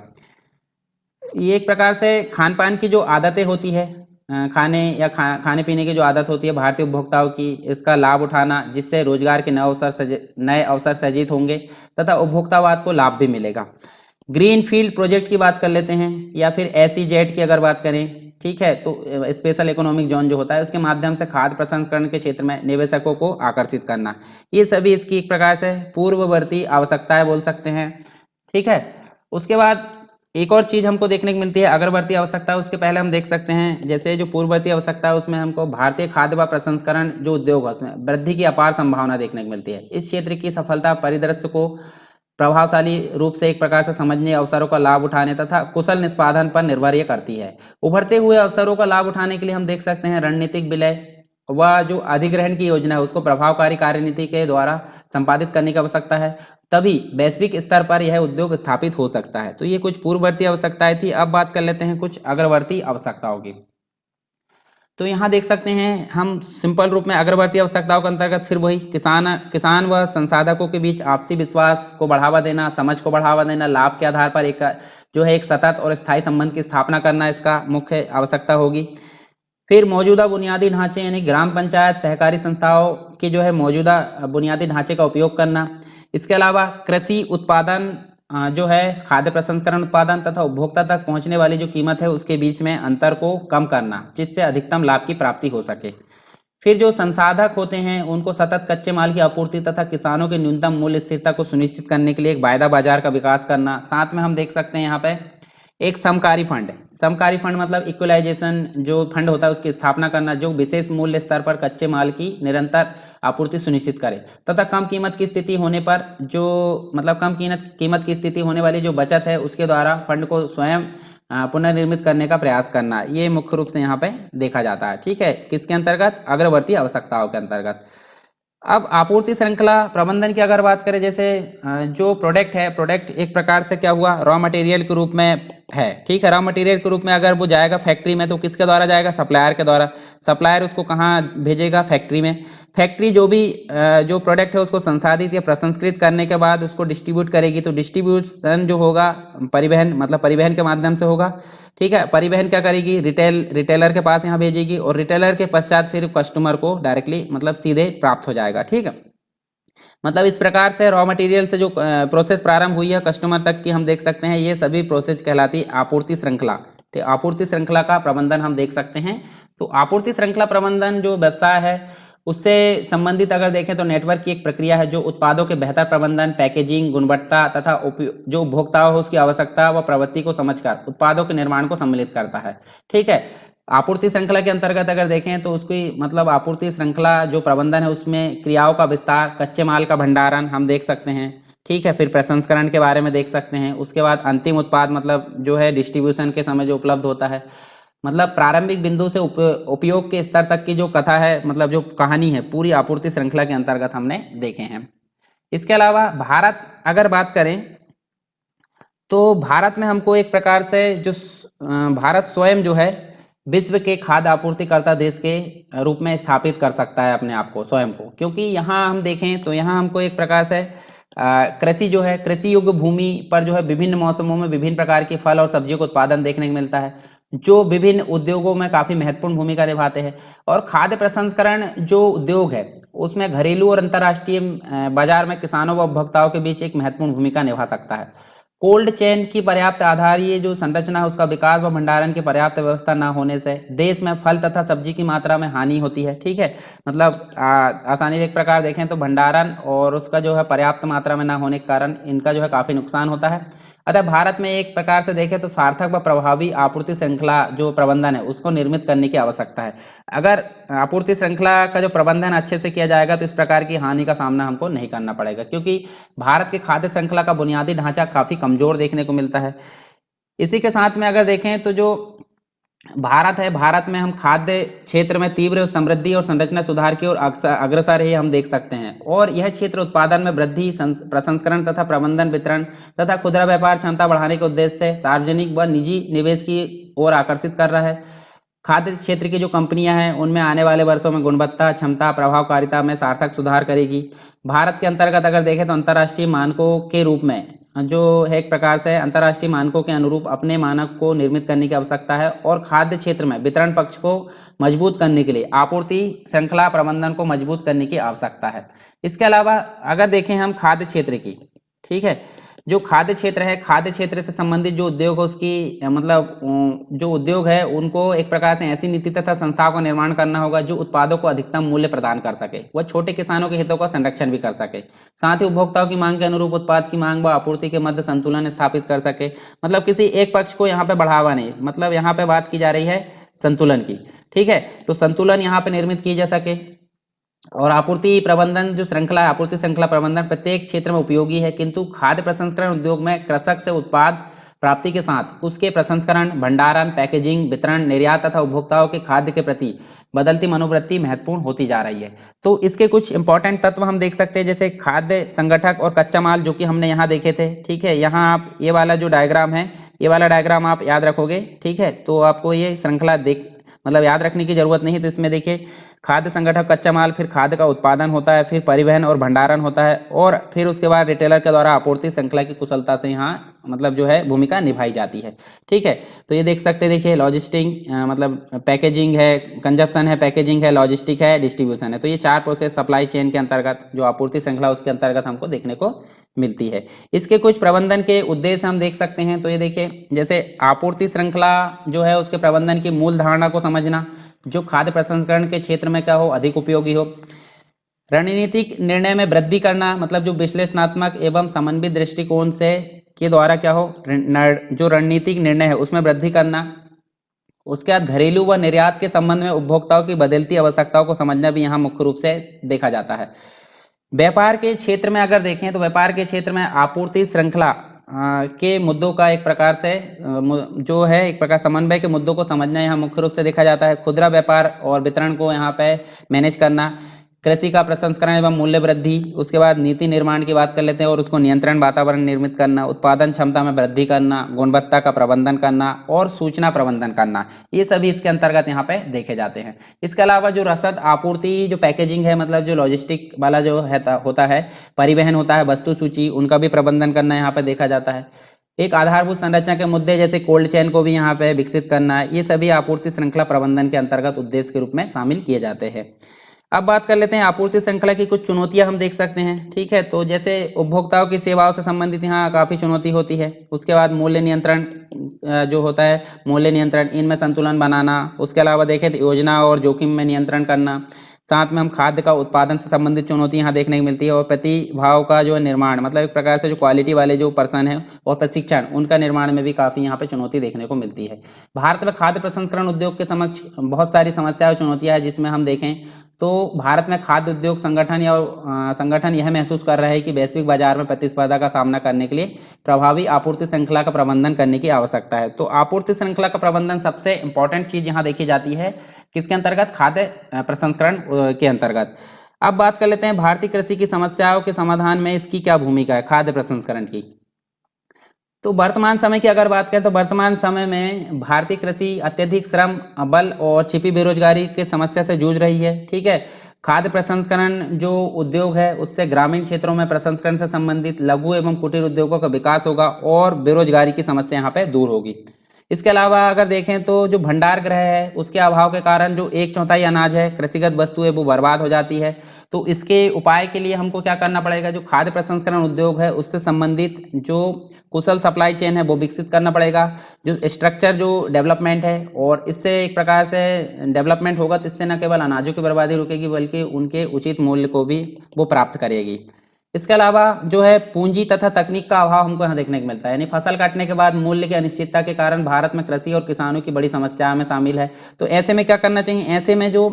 S1: ये एक प्रकार से खान पान की जो आदतें होती है खाने पीने की जो आदत होती है भारतीय उपभोक्ताओं की, इसका लाभ उठाना जिससे रोजगार के नए अवसर सृजित होंगे तथा उपभोक्तावाद को लाभ भी मिलेगा। ग्रीन फील्ड प्रोजेक्ट की बात कर लेते हैं या फिर SEZ की अगर बात करें, ठीक है, तो स्पेशल इकोनॉमिक जोन जो होता है उसके माध्यम से खाद्य प्रसंस्करण के क्षेत्र में निवेशकों को आकर्षित करना, ये सभी इसकी एक प्रकार से पूर्ववर्ती आवश्यकताएं बोल सकते हैं, ठीक है। उसके बाद एक और चीज़ हमको देखने को मिलती है अग्रवर्ती आवश्यकता। उसके पहले हम देख सकते हैं जैसे जो पूर्ववर्ती आवश्यकता है उसमें हमको भारतीय खाद्य व प्रसंस्करण जो उद्योग है उसमें वृद्धि की अपार संभावना देखने को मिलती है। इस क्षेत्र की सफलता परिदृश्य को प्रभावशाली रूप से एक प्रकार से समझने, अवसरों का लाभ उठाने तथा कुशल निष्पादन पर निर्भर करती है। उभरते हुए अवसरों का लाभ उठाने के लिए हम देख सकते हैं रणनीतिक विलय व जो अधिग्रहण की योजना है उसको प्रभावकारी कार्यनीति के द्वारा संपादित करने की आवश्यकता है, तभी वैश्विक स्तर पर यह उद्योग स्थापित हो सकता है। तो ये कुछ पूर्ववर्ती आवश्यकताएं थी। अब बात कर लेते हैं कुछ अग्रवर्ती आवश्यकताओं की। तो यहाँ देख सकते हैं हम सिंपल रूप में अग्रवर्ती आवश्यकताओं के अंतर्गत फिर वही किसान व संसाधकों के बीच आपसी विश्वास को बढ़ावा देना, समझ को बढ़ावा देना, लाभ के आधार पर एक सतत और स्थायी संबंध की स्थापना करना इसका मुख्य आवश्यकता होगी। फिर मौजूदा बुनियादी ढांचे यानी ग्राम पंचायत सहकारी संस्थाओं के जो है मौजूदा बुनियादी ढांचे का उपयोग करना। इसके अलावा कृषि उत्पादन जो है खाद्य प्रसंस्करण उत्पादन तथा उपभोक्ता तक पहुंचने वाली जो कीमत है उसके बीच में अंतर को कम करना जिससे अधिकतम लाभ की प्राप्ति हो सके। फिर जो संसाधक होते हैं उनको सतत कच्चे माल की आपूर्ति तथा किसानों के न्यूनतम मूल्य स्थिरता को सुनिश्चित करने के लिए एक वायदा बाजार का विकास करना। साथ में हम देख सकते हैं यहाँ पे एक समकारी फंड, समकारी फंड मतलब इक्वलाइजेशन जो फंड होता है उसकी स्थापना करना, जो विशेष मूल्य स्तर पर कच्चे माल की निरंतर आपूर्ति सुनिश्चित करे तथा कम कीमत की स्थिति होने पर जो मतलब कम कीमत की स्थिति होने वाली जो बचत है उसके द्वारा फंड को स्वयं पुनर्निर्मित करने का प्रयास करना। ये मुख्य रूप से यहाँ पे देखा जाता है। ठीक है, किसके अंतर्गत? अग्रवर्ती आवश्यकताओं के अंतर्गत। अब आपूर्ति श्रृंखला प्रबंधन की अगर बात करें, जैसे जो प्रोडक्ट है, प्रोडक्ट एक प्रकार से क्या हुआ, रॉ मटेरियल के रूप में है। ठीक है, रॉ मटेरियल के रूप में अगर वो जाएगा फैक्ट्री में तो किसके द्वारा जाएगा? सप्लायर के द्वारा। सप्लायर उसको कहाँ भेजेगा? फैक्ट्री में। फैक्ट्री जो भी जो प्रोडक्ट है उसको संसाधित या प्रसंस्कृत करने के बाद उसको डिस्ट्रीब्यूट करेगी, तो डिस्ट्रीब्यूशन जो होगा परिवहन मतलब परिवहन के माध्यम से होगा। ठीक है, परिवहन क्या करेगी? रिटेलर के पास यहाँ भेजेगी और रिटेलर के पश्चात फिर कस्टमर को डायरेक्टली मतलब सीधे प्राप्त हो जाएगा। ठीक है, मतलब इस प्रकार से रॉ मटेरियल से जो प्रोसेस प्रारंभ हुई है कस्टमर तक की हम देख सकते हैं, ये सभी प्रोसेस कहलाती आपूर्ति श्रृंखला। तो आपूर्ति श्रृंखला का प्रबंधन हम देख सकते हैं। तो आपूर्ति श्रृंखला प्रबंधन जो व्यवसाय है उससे संबंधित अगर देखें तो नेटवर्क की एक प्रक्रिया है जो उत्पादों के बेहतर प्रबंधन, पैकेजिंग, गुणवत्ता तथा जो उपभोक्ता हो उसकी आवश्यकता व प्रवृत्ति को समझकर उत्पादों के निर्माण को सम्मिलित करता है। ठीक है, आपूर्ति श्रृंखला के अंतर्गत अगर देखें तो उसकी मतलब आपूर्ति श्रृंखला जो प्रबंधन है उसमें क्रियाओं का विस्तार, कच्चे माल का भंडारण हम देख सकते हैं। ठीक है, फिर प्रसंस्करण के बारे में देख सकते हैं। उसके बाद अंतिम उत्पाद मतलब जो है डिस्ट्रीब्यूशन के समय जो उपलब्ध होता है, मतलब प्रारंभिक बिंदु से उपयोग के स्तर तक की जो कथा है मतलब जो कहानी है पूरी आपूर्ति श्रृंखला के अंतर्गत हमने देखे हैं। इसके अलावा भारत अगर बात करें तो भारत में हमको एक प्रकार से जो भारत स्वयं जो है विश्व के खाद्य आपूर्तिकर्ता देश के रूप में स्थापित कर सकता है अपने आप को, स्वयं को, क्योंकि यहाँ हम देखें तो यहाँ हमको एक प्रकार से कृषि जो है, कृषि योग्य भूमि पर जो है विभिन्न मौसमों में विभिन्न प्रकार के फल और सब्जियों का उत्पादन देखने को मिलता है जो विभिन्न उद्योगों में काफ़ी महत्वपूर्ण भूमिका निभाते हैं। और खाद्य प्रसंस्करण जो उद्योग है उसमें घरेलू और अंतर्राष्ट्रीय बाजार में किसानों व उपभोक्ताओं के बीच एक महत्वपूर्ण भूमिका निभा सकता है। कोल्ड चेन की पर्याप्त आधारीय जो संरचना है उसका विकास व भंडारण की पर्याप्त व्यवस्था न होने से देश में फल तथा सब्जी की मात्रा में हानि होती है। ठीक है, मतलब आसानी से एक प्रकार देखें तो भंडारण और उसका जो है पर्याप्त मात्रा में न होने के कारण इनका जो है काफ़ी नुकसान होता है। अतः भारत में एक प्रकार से देखें तो सार्थक व प्रभावी आपूर्ति श्रृंखला जो प्रबंधन है उसको निर्मित करने की आवश्यकता है। अगर आपूर्ति श्रृंखला का जो प्रबंधन अच्छे से किया जाएगा तो इस प्रकार की हानि का सामना हमको नहीं करना पड़ेगा, क्योंकि भारत के खाद्य श्रृंखला का बुनियादी ढांचा काफ़ी कमजोर देखने को मिलता है। इसी के साथ में अगर देखें तो जो भारत है, भारत में हम खाद्य क्षेत्र में तीव्र समृद्धि और संरचना सुधार की ओर अग्रसर है हम देख सकते हैं। और यह क्षेत्र उत्पादन में वृद्धि, प्रसंस्करण तथा प्रबंधन, वितरण तथा खुदरा व्यापार क्षमता बढ़ाने के उद्देश्य से सार्वजनिक व निजी निवेश की ओर आकर्षित कर रहा है। खाद्य क्षेत्र की जो कंपनियां हैं उनमें आने वाले वर्षों में गुणवत्ता, क्षमता, प्रभावकारिता में सार्थक सुधार करेगी। भारत के अंतर्गत अगर देखें तो अंतर्राष्ट्रीय मानकों के रूप में जो है एक प्रकार से अंतर्राष्ट्रीय मानकों के अनुरूप अपने मानक को निर्मित करने की आवश्यकता है। और खाद्य क्षेत्र में वितरण पक्ष को मजबूत करने के लिए आपूर्ति श्रृंखला प्रबंधन को मजबूत करने की आवश्यकता है। इसके अलावा अगर देखें हम खाद्य क्षेत्र की, ठीक है, जो खाद्य क्षेत्र है, खाद्य क्षेत्र से संबंधित जो उद्योग है उसकी मतलब जो उद्योग है उनको एक प्रकार से ऐसी नीति तथा संस्थाओं का निर्माण करना होगा जो उत्पादों को अधिकतम मूल्य प्रदान कर सके, वह छोटे किसानों के हितों का संरक्षण भी कर सके, साथ ही उपभोक्ताओं की मांग के अनुरूप उत्पाद की मांग व आपूर्ति के मध्य संतुलन स्थापित कर सके। मतलब किसी एक पक्ष को यहाँ पे बढ़ावा नहीं, मतलब यहाँ पे बात की जा रही है संतुलन की। ठीक है, तो संतुलन यहाँ पे निर्मित की जा सके। और आपूर्ति प्रबंधन जो श्रृंखला है, आपूर्ति श्रृंखला प्रबंधन प्रत्येक क्षेत्र में उपयोगी है, किंतु खाद्य प्रसंस्करण उद्योग में कृषक से उत्पाद प्राप्ति के साथ उसके प्रसंस्करण, भंडारण, पैकेजिंग, वितरण, निर्यात तथा उपभोक्ताओं के खाद्य के प्रति बदलती मनोवृत्ति महत्वपूर्ण होती जा रही है। तो इसके कुछ इंपॉर्टेंट तत्व हम देख सकते हैं, जैसे खाद्य संगठक और कच्चा माल जो कि हमने यहाँ देखे थे। ठीक है, यहाँ आप ये वाला जो डायग्राम है, ये वाला डायग्राम आप याद रखोगे। ठीक है, तो आपको ये श्रृंखला मतलब याद रखने की जरूरत नहीं। तो इसमें देखिए खाद्य संगठक, कच्चा माल, फिर खाद्य का उत्पादन होता है, फिर परिवहन और भंडारण होता है, और फिर उसके बाद रिटेलर के द्वारा आपूर्ति श्रृंखला की कुशलता से यहाँ मतलब जो है भूमिका निभाई जाती है। ठीक है, तो ये देख सकते हैं, देखिए लॉजिस्टिक मतलब पैकेजिंग है, कंजप्शन है, पैकेजिंग है, लॉजिस्टिक है, डिस्ट्रीब्यूशन है। तो ये 4 प्रोसेस सप्लाई चेन के अंतर्गत, जो आपूर्ति श्रृंखला उसके अंतर्गत हमको देखने को मिलती है। इसके कुछ प्रबंधन के उद्देश्य हम देख सकते हैं। तो ये देखिए, जैसे आपूर्ति श्रृंखला जो है उसके प्रबंधन की मूल धारणा को समझना, जो खाद्य प्रसंस्करण के क्षेत्र में क्या हो, अधिक उपयोगी हो। रणनीतिक निर्णय में वृद्धि करना, मतलब जो विश्लेषणात्मक एवं समन्वित दृष्टिकोण से के द्वारा क्या हो, जो रणनीतिक निर्णय है उसमें वृद्धि करना। उसके बाद घरेलू व निर्यात के संबंध में उपभोक्ताओं की बदलती आवश्यकताओं को समझना भी यहाँ मुख्य रूप से देखा जाता है। व्यापार के क्षेत्र में अगर देखें तो व्यापार के क्षेत्र में आपूर्ति श्रृंखला के मुद्दों का एक प्रकार से जो है एक प्रकार समन्वय के मुद्दों को समझना यहाँ मुख्य रूप से देखा जाता है। खुदरा व्यापार और वितरण को यहाँ पे मैनेज करना, कृषि का प्रसंस्करण एवं मूल्य वृद्धि, उसके बाद नीति निर्माण की बात कर लेते हैं और उसको नियंत्रण वातावरण निर्मित करना, उत्पादन क्षमता में वृद्धि करना, गुणवत्ता का प्रबंधन करना और सूचना प्रबंधन करना, ये सभी इसके अंतर्गत यहाँ पे देखे जाते हैं। इसके अलावा जो रसद आपूर्ति, जो पैकेजिंग है, मतलब जो लॉजिस्टिक वाला जो है होता है, परिवहन होता है, वस्तु सूची, उनका भी प्रबंधन करना यहाँ पे देखा जाता है। एक आधारभूत संरचना के मुद्दे जैसे कोल्ड चेन को भी यहाँ पे विकसित करना है, ये सभी आपूर्ति श्रृंखला प्रबंधन के अंतर्गत उद्देश्य के रूप में शामिल किए जाते हैं। अब बात कर लेते हैं आपूर्ति श्रृंखला की कुछ चुनौतियां हम देख सकते हैं। ठीक है, तो जैसे उपभोक्ताओं की सेवाओं से संबंधित यहाँ काफ़ी चुनौती होती है। उसके बाद मूल्य नियंत्रण जो होता है, मूल्य नियंत्रण, इनमें संतुलन बनाना। उसके अलावा देखें तो योजना और जोखिम में नियंत्रण करना। साथ में हम खाद्य का उत्पादन से संबंधित चुनौती यहाँ देखने को मिलती है और प्रतिभाव का जो निर्माण, मतलब एक प्रकार से जो क्वालिटी वाले जो पर्सन है और प्रशिक्षण, उनका निर्माण में भी काफ़ी यहाँ पे चुनौती देखने को मिलती है। भारत में खाद्य प्रसंस्करण उद्योग के समक्ष बहुत सारी समस्याएं और चुनौतियां हैं, जिसमें हम देखें तो भारत में खाद्य उद्योग संगठन यह महसूस कर रहा है कि वैश्विक बाजार में प्रतिस्पर्धा का सामना करने के लिए प्रभावी आपूर्ति श्रृंखला का प्रबंधन करने की आवश्यकता है। तो आपूर्ति श्रृंखला का प्रबंधन सबसे इंपॉर्टेंट चीज़ यहाँ देखी जाती है किसके अंतर्गत, खाद्य प्रसंस्करण के अंतर्गत। अब बात कर लेते हैं भारतीय कृषि की समस्याओं के समाधान में इसकी क्या भूमिका है, खाद्य प्रसंस्करण की। तो वर्तमान समय की अगर बात करें तो वर्तमान समय में भारतीय कृषि अत्यधिक श्रम बल और छिपी बेरोजगारी की समस्या से जूझ रही है। ठीक है, खाद्य प्रसंस्करण जो उद्योग है उससे ग्रामीण क्षेत्रों में प्रसंस्करण से संबंधित लघु एवं कुटीर उद्योगों का विकास होगा और बेरोजगारी की समस्या यहाँ पे दूर होगी। इसके अलावा अगर देखें तो जो भंडार गृह है उसके अभाव के कारण जो 1/4 अनाज है, कृषिगत वस्तु है, वो बर्बाद हो जाती है। तो इसके उपाय के लिए हमको क्या करना पड़ेगा, जो खाद्य प्रसंस्करण उद्योग है उससे संबंधित जो कुशल सप्लाई चेन है वो विकसित करना पड़ेगा। जो स्ट्रक्चर जो डेवलपमेंट है, और इससे एक प्रकार से डेवलपमेंट होगा तो इससे न केवल अनाजों की बर्बादी रुकेगी बल्कि उनके उचित मूल्य को भी वो प्राप्त करेगी। इसके अलावा जो है पूंजी तथा तकनीक का अभाव हमको यहाँ देखने को मिलता है, यानी फसल काटने के बाद मूल्य की अनिश्चितता के कारण भारत में कृषि और किसानों की बड़ी समस्या में शामिल है। तो ऐसे में क्या करना चाहिए, ऐसे में जो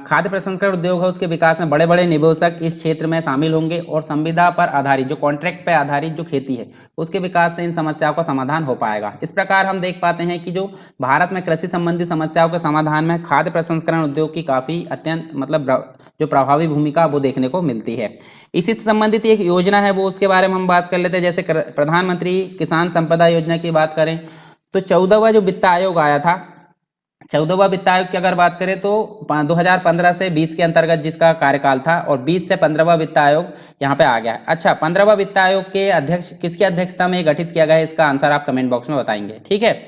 S1: खाद्य प्रसंस्करण उद्योग है उसके विकास में बड़े बड़े निवेशक इस क्षेत्र में शामिल होंगे और संविदा पर आधारित जो कॉन्ट्रैक्ट पर आधारित जो खेती है उसके विकास से इन समस्याओं का समाधान हो पाएगा। इस प्रकार हम देख पाते हैं कि जो भारत में कृषि संबंधी समस्याओं के समाधान में खाद्य प्रसंस्करण उद्योग की काफ़ी अत्यंत मतलब जो प्रभावी भूमिका वो देखने को मिलती है। इसी से संबंधित एक योजना है वो उसके बारे में हम बात कर लेते हैं। जैसे प्रधानमंत्री किसान संपदा योजना की बात करें तो 14वां जो वित्त आयोग आया था, 14वां वित्त आयोग की अगर बात करें तो 2015 से 20 के अंतर्गत जिसका कार्यकाल था, और 20 से 15वां वित्त आयोग यहाँ पे आ गया है। अच्छा, 15वां वित्त आयोग के अध्यक्ष किसकी अध्यक्षता में गठित किया गया है, इसका आंसर आप कमेंट बॉक्स में बताएंगे। ठीक है,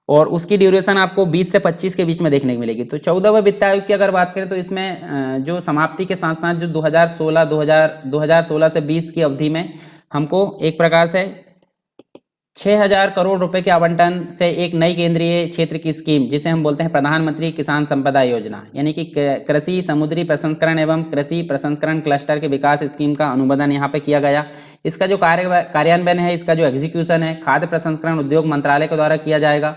S1: और उसकी ड्यूरेशन आपको 20 से 25 के बीच में देखने को मिलेगी। तो 14वां वित्त आयोग की अगर बात करें तो इसमें जो समाप्ति के साथ साथ जो 2016 से 20 की अवधि में हमको एक प्रकार से 6,000 करोड़ रुपए के आवंटन से एक नई केंद्रीय क्षेत्र की स्कीम, जिसे हम बोलते हैं प्रधानमंत्री किसान संपदा योजना, यानी कि कृषि समुद्री प्रसंस्करण एवं कृषि प्रसंस्करण क्लस्टर के विकास स्कीम का अनुमोदन यहाँ पे किया गया। इसका जो कार्यान्वयन है, इसका जो एग्जीक्यूशन है खाद्य प्रसंस्करण उद्योग मंत्रालय के द्वारा किया जाएगा।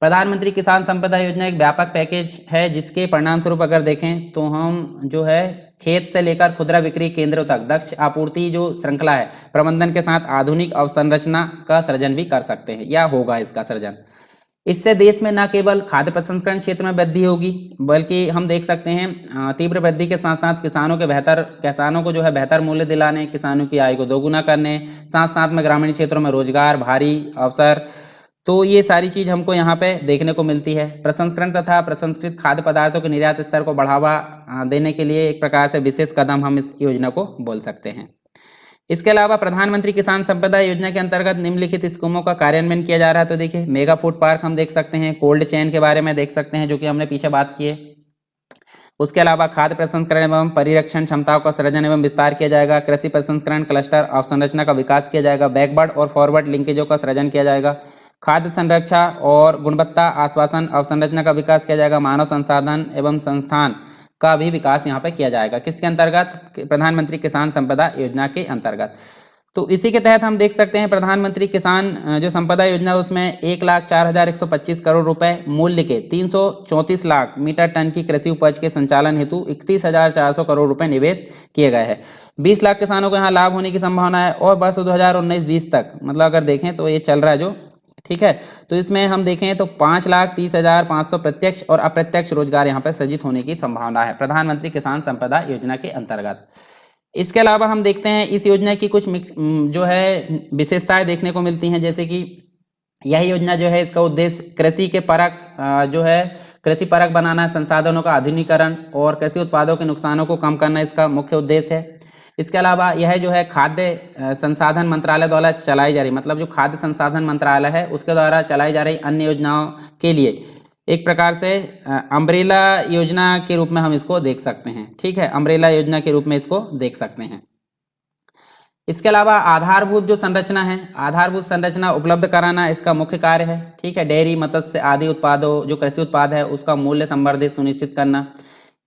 S1: प्रधानमंत्री किसान संपदा योजना एक व्यापक पैकेज है जिसके परिणाम स्वरूप अगर देखें तो हम जो है खेत से लेकर खुदरा बिक्री केंद्रों तक दक्ष आपूर्ति जो श्रृंखला है प्रबंधन के साथ आधुनिक अवसंरचना का सृजन भी कर सकते हैं या होगा इसका सृजन। इससे देश में न केवल खाद्य प्रसंस्करण क्षेत्र में वृद्धि होगी बल्कि हम देख सकते हैं तीव्र वृद्धि के साथ साथ किसानों को जो है बेहतर मूल्य दिलाने, किसानों की आय को दोगुना करने, साथ साथ में ग्रामीण क्षेत्रों में रोजगार, भारी अवसर, तो ये सारी चीज़ हमको यहाँ पे देखने को मिलती है। प्रसंस्करण तथा प्रसंस्कृत खाद्य पदार्थों के निर्यात स्तर को बढ़ावा देने के लिए एक प्रकार से विशेष कदम हम इस योजना को बोल सकते हैं। इसके अलावा प्रधानमंत्री किसान संपदा योजना के अंतर्गत निम्नलिखित स्कीमों का कार्यान्वयन किया जा रहा है। तो देखिए, मेगा फूड पार्क हम देख सकते हैं, कोल्ड चेन के बारे में देख सकते हैं जो कि हमने पीछे बात की है। उसके अलावा खाद्य प्रसंस्करण एवं परिरक्षण क्षमताओं का सृजन एवं विस्तार किया जाएगा। कृषि प्रसंस्करण क्लस्टर अवसंरचना का विकास किया जाएगा। बैकवर्ड और फॉरवर्ड लिंकेजों का सृजन किया जाएगा। खाद्य संरक्षा और गुणवत्ता आश्वासन अवसंरचना का विकास किया जाएगा। मानव संसाधन एवं संस्थान का भी विकास यहाँ पे किया जाएगा। किसके अंतर्गत? प्रधानमंत्री किसान संपदा योजना के अंतर्गत। तो इसी के तहत हम देख सकते हैं प्रधानमंत्री किसान जो संपदा योजना, उसमें 1,04,125 करोड़ रुपए मूल्य के 334 लाख मीटर टन की कृषि उपज के संचालन हेतु 31,400 करोड़ रुपए निवेश किए गए हैं। 20 लाख किसानों को यहाँ लाभ होने की संभावना है। और वर्ष 2019-20 तक मतलब अगर देखें तो ये चल रहा है जो, ठीक है, तो इसमें हम देखें तो 5,30,500 प्रत्यक्ष और अप्रत्यक्ष रोजगार यहाँ पर सृजित होने की संभावना है प्रधानमंत्री किसान संपदा योजना के अंतर्गत। इसके अलावा हम देखते हैं इस योजना की कुछ जो है विशेषताएं देखने को मिलती हैं, जैसे कि यह योजना जो है इसका उद्देश्य कृषि के परक जो है कृषि परक बनाना, संसाधनों का आधुनिकीकरण और कृषि उत्पादों के नुकसानों को कम करना इसका मुख्य उद्देश्य है। इसके अलावा यह जो है खाद्य संसाधन मंत्रालय द्वारा चलाई जा रही, मतलब जो खाद्य संसाधन मंत्रालय है उसके द्वारा चलाई जा रही अन्य योजनाओं के लिए एक प्रकार से अम्ब्रेला योजना के रूप में हम इसको देख सकते हैं। ठीक है, अम्ब्रेला योजना के रूप में इसको देख सकते हैं। इसके अलावा आधारभूत जो संरचना है, आधारभूत संरचना उपलब्ध कराना इसका मुख्य कार्य है। ठीक है, डेयरी मत्स्य आदि उत्पादों जो कृषि उत्पाद है उसका मूल्य संवर्धित सुनिश्चित करना।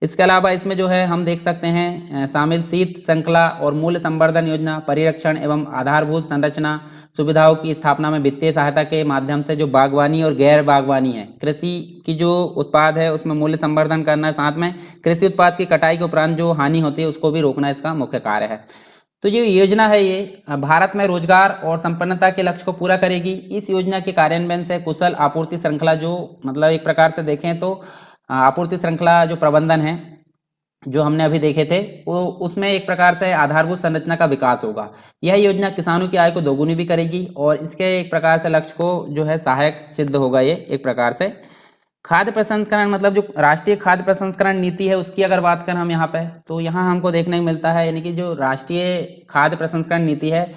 S1: इसके अलावा इसमें जो है हम देख सकते हैं शामिल शीत श्रृंखला और मूल्य संवर्धन योजना, परिरक्षण एवं आधारभूत संरचना सुविधाओं की स्थापना में वित्तीय सहायता के माध्यम से जो बागवानी और गैर बागवानी है कृषि की जो उत्पाद है उसमें मूल्य संवर्धन करना, साथ में कृषि उत्पाद की कटाई के उपरांत जो हानि होती है उसको भी रोकना इसका मुख्य कार्य है। तो ये योजना है, ये भारत में रोजगार और संपन्नता के लक्ष्य को पूरा करेगी। इस योजना के कार्यान्वयन से कुशल आपूर्ति श्रृंखला जो मतलब एक प्रकार से देखें तो आपूर्ति श्रृंखला जो प्रबंधन है जो हमने अभी देखे थे वो उसमें एक प्रकार से आधारभूत संरचना का विकास होगा। यह योजना किसानों की आय को दोगुनी भी करेगी और इसके एक प्रकार से लक्ष्य को जो है सहायक सिद्ध होगा। ये एक प्रकार से खाद्य प्रसंस्करण मतलब जो राष्ट्रीय खाद्य प्रसंस्करण नीति है उसकी अगर बात करें हम यहाँ पे, तो यहाँ हमको देखने को मिलता है यानी कि जो राष्ट्रीय खाद्य प्रसंस्करण नीति है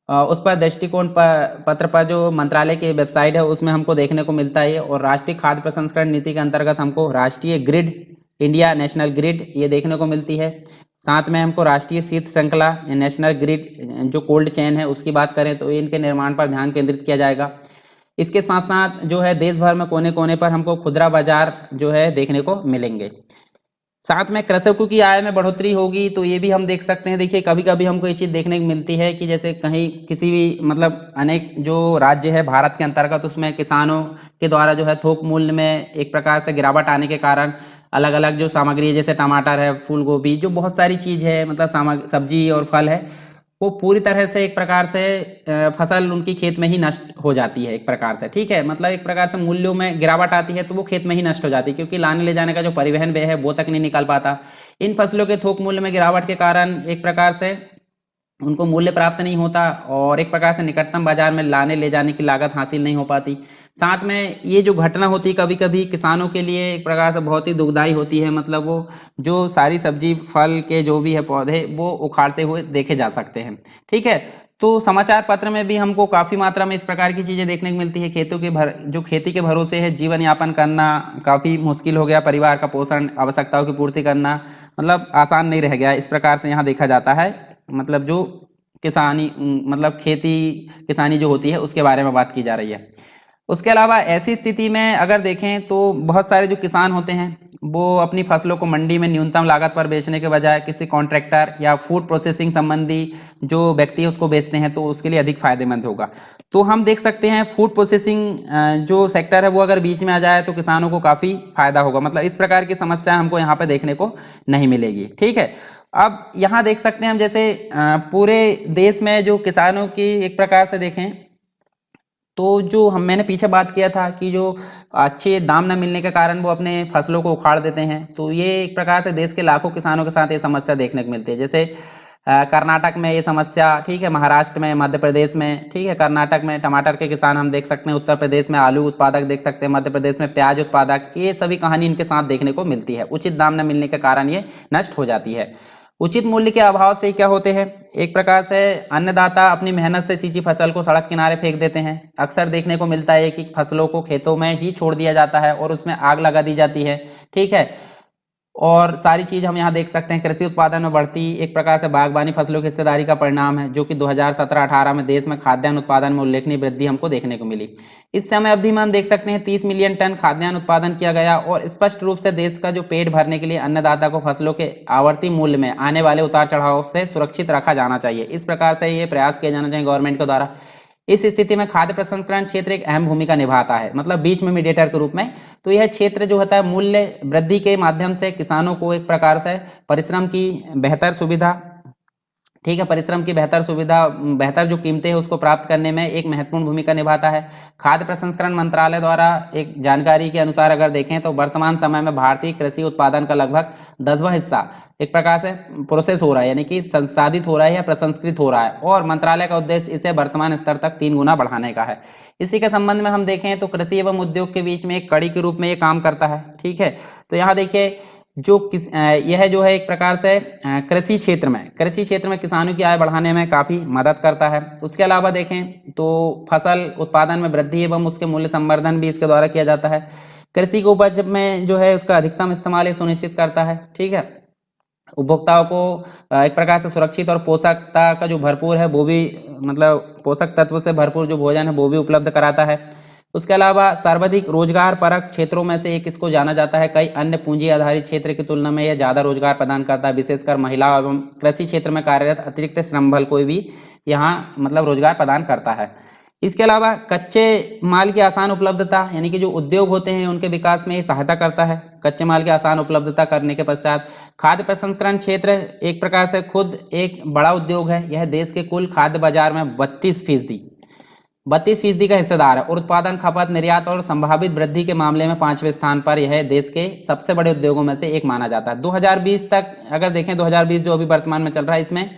S1: उस पर दृष्टिकोण पत्र पर जो मंत्रालय की वेबसाइट है उसमें हमको देखने को मिलता है। और राष्ट्रीय खाद्य प्रसंस्करण नीति के अंतर्गत हमको राष्ट्रीय ग्रिड, इंडिया नेशनल ग्रिड ये देखने को मिलती है। साथ में हमको राष्ट्रीय शीत श्रृंखला नेशनल ग्रिड जो कोल्ड चेन है उसकी बात करें तो इनके निर्माण पर ध्यान केंद्रित किया जाएगा। इसके साथ साथ जो है देश भर में कोने कोने पर हमको खुदरा बाजार जो है देखने को मिलेंगे। साथ में कृषकों की आय में बढ़ोतरी होगी, तो ये भी हम देख सकते हैं। देखिए कभी कभी हमको ये चीज़ देखने को मिलती है कि जैसे कहीं किसी भी मतलब अनेक जो राज्य है भारत के अंतर्गत उसमें किसानों के द्वारा जो है थोक मूल्य में एक प्रकार से गिरावट आने के कारण अलग अलग जो सामग्री है जैसे टमाटर है, फूल गोभी, जो बहुत सारी चीज़ है मतलब सब्जी और फल है वो पूरी तरह से एक प्रकार से फसल उनकी खेत में ही नष्ट हो जाती है एक प्रकार से। ठीक है, मतलब एक प्रकार से मूल्यों में गिरावट आती है तो वो खेत में ही नष्ट हो जाती है क्योंकि लाने ले जाने का जो परिवहन व्यय है वो तक नहीं निकल पाता। इन फसलों के थोक मूल्य में गिरावट के कारण एक प्रकार से उनको मूल्य प्राप्त नहीं होता और एक प्रकार से निकटतम बाजार में लाने ले जाने की लागत हासिल नहीं हो पाती। साथ में ये जो घटना होती है कभी कभी किसानों के लिए एक प्रकार से बहुत ही दुखदायी होती है, मतलब वो जो सारी सब्जी फल के जो भी है पौधे वो उखाड़ते हुए देखे जा सकते हैं। ठीक है, तो समाचार पत्र में भी हमको काफ़ी मात्रा में इस प्रकार की चीज़ें देखने को मिलती है। जो खेती के भरोसे है जीवन यापन करना काफ़ी मुश्किल हो गया, परिवार का पोषण आवश्यकताओं की पूर्ति करना मतलब आसान नहीं रह गया, इस प्रकार से यहाँ देखा जाता है। मतलब जो किसानी मतलब खेती किसानी जो होती है उसके बारे में बात की जा रही है। उसके अलावा ऐसी स्थिति में अगर देखें तो बहुत सारे जो किसान होते हैं वो अपनी फसलों को मंडी में न्यूनतम लागत पर बेचने के बजाय किसी कॉन्ट्रैक्टर या फूड प्रोसेसिंग संबंधी जो व्यक्ति है उसको बेचते हैं तो उसके लिए अधिक फायदेमंद होगा। तो हम देख सकते हैं फूड प्रोसेसिंग जो सेक्टर है वो अगर बीच में आ जाए तो किसानों को काफ़ी फायदा होगा। मतलब इस प्रकार की समस्या हमको यहाँ पर देखने को नहीं मिलेगी। ठीक है, अब यहाँ देख सकते हैं हम जैसे पूरे देश में जो किसानों की एक प्रकार से देखें तो जो मैंने पीछे बात किया था कि जो अच्छे दाम न मिलने के कारण वो अपने फसलों को उखाड़ देते हैं, तो ये एक प्रकार से देश के लाखों किसानों के साथ ये समस्या देखने को मिलती है। जैसे कर्नाटक में ये समस्या, ठीक है, महाराष्ट्र में, मध्य प्रदेश में, ठीक है, कर्नाटक में टमाटर के किसान हम देख सकते हैं, उत्तर प्रदेश में आलू उत्पादक देख सकते हैं, मध्य प्रदेश में प्याज उत्पादक, ये सभी कहानी इनके साथ देखने को मिलती है। उचित दाम न मिलने के कारण ये नष्ट हो जाती है। उचित मूल्य के अभाव से क्या होते हैं, एक प्रकार से अन्नदाता अपनी मेहनत से सींची फसल को सड़क किनारे फेंक देते हैं। अक्सर देखने को मिलता है कि फसलों को खेतों में ही छोड़ दिया जाता है और उसमें आग लगा दी जाती है, ठीक है। और सारी चीज़ हम यहाँ देख सकते हैं। कृषि उत्पादन में बढ़ती एक प्रकार से बागवानी फसलों की हिस्सेदारी का परिणाम है, जो कि 2017-18 में देश में खाद्यान्न उत्पादन में उल्लेखनीय वृद्धि हमको देखने को मिली। इस समय अवधि में हम देख सकते हैं 30 मिलियन टन खाद्यान्न उत्पादन किया गया और स्पष्ट रूप से देश का जो पेट भरने के लिए अन्नदाता को फसलों के आवर्ती मूल्य में आने वाले उतार चढ़ाव से सुरक्षित रखा जाना चाहिए। इस प्रकार से ये प्रयास किया जाना चाहिए गवर्नमेंट के द्वारा। इस स्थिति में खाद्य प्रसंस्करण क्षेत्र एक अहम भूमिका निभाता है, मतलब बीच में मीडिएटर के रूप में। तो यह क्षेत्र जो होता है मूल्य वृद्धि के माध्यम से किसानों को एक प्रकार से परिश्रम की बेहतर सुविधा, ठीक है, परिश्रम की बेहतर सुविधा, बेहतर जो कीमतें हैं उसको प्राप्त करने में एक महत्वपूर्ण भूमिका निभाता है। खाद्य प्रसंस्करण मंत्रालय द्वारा एक जानकारी के अनुसार अगर देखें तो वर्तमान समय में भारतीय कृषि उत्पादन का लगभग 10वां हिस्सा एक प्रकार से प्रोसेस हो रहा है, यानी कि संसाधित हो रहा है या प्रसंस्कृत हो रहा है, और मंत्रालय का उद्देश्य इसे वर्तमान स्तर तक 3 गुना बढ़ाने का है। इसी के संबंध में हम देखें तो कृषि एवं उद्योग के बीच में एक कड़ी के रूप में ये काम करता है, ठीक है। तो यहाँ देखिए यह जो है एक प्रकार से कृषि क्षेत्र में किसानों की आय बढ़ाने में काफ़ी मदद करता है। उसके अलावा देखें तो फसल उत्पादन में वृद्धि एवं उसके मूल्य संवर्धन भी इसके द्वारा किया जाता है। कृषि को उपज में जो है उसका अधिकतम इस्तेमाल ये सुनिश्चित करता है, ठीक है। उपभोक्ताओं को एक प्रकार से सुरक्षित और पोषकता का जो भरपूर है वो भी, मतलब पोषक तत्व से भरपूर जो भोजन है वो भी उपलब्ध कराता है। उसके अलावा सर्वाधिक रोजगार परक क्षेत्रों में से एक इसको जाना जाता है। कई अन्य पूंजी आधारित क्षेत्र की तुलना में यह ज़्यादा रोजगार प्रदान करता है, विशेषकर महिला एवं कृषि क्षेत्र में कार्यरत अतिरिक्त श्रम बल को भी यहाँ मतलब रोजगार प्रदान करता है। इसके अलावा कच्चे माल की आसान उपलब्धता, यानी कि जो उद्योग होते हैं उनके विकास में ये सहायता करता है। कच्चे माल की आसान उपलब्धता करने के पश्चात खाद्य प्रसंस्करण क्षेत्र एक प्रकार से खुद एक बड़ा उद्योग है। यह देश के कुल खाद्य बाजार में 32% का हिस्सेदार है और उत्पादन, खपत, निर्यात और संभावित वृद्धि के मामले में 5वें स्थान पर यह देश के सबसे बड़े उद्योगों में से एक माना जाता है। 2020 तक अगर देखें, 2020 जो अभी वर्तमान में चल रहा है, इसमें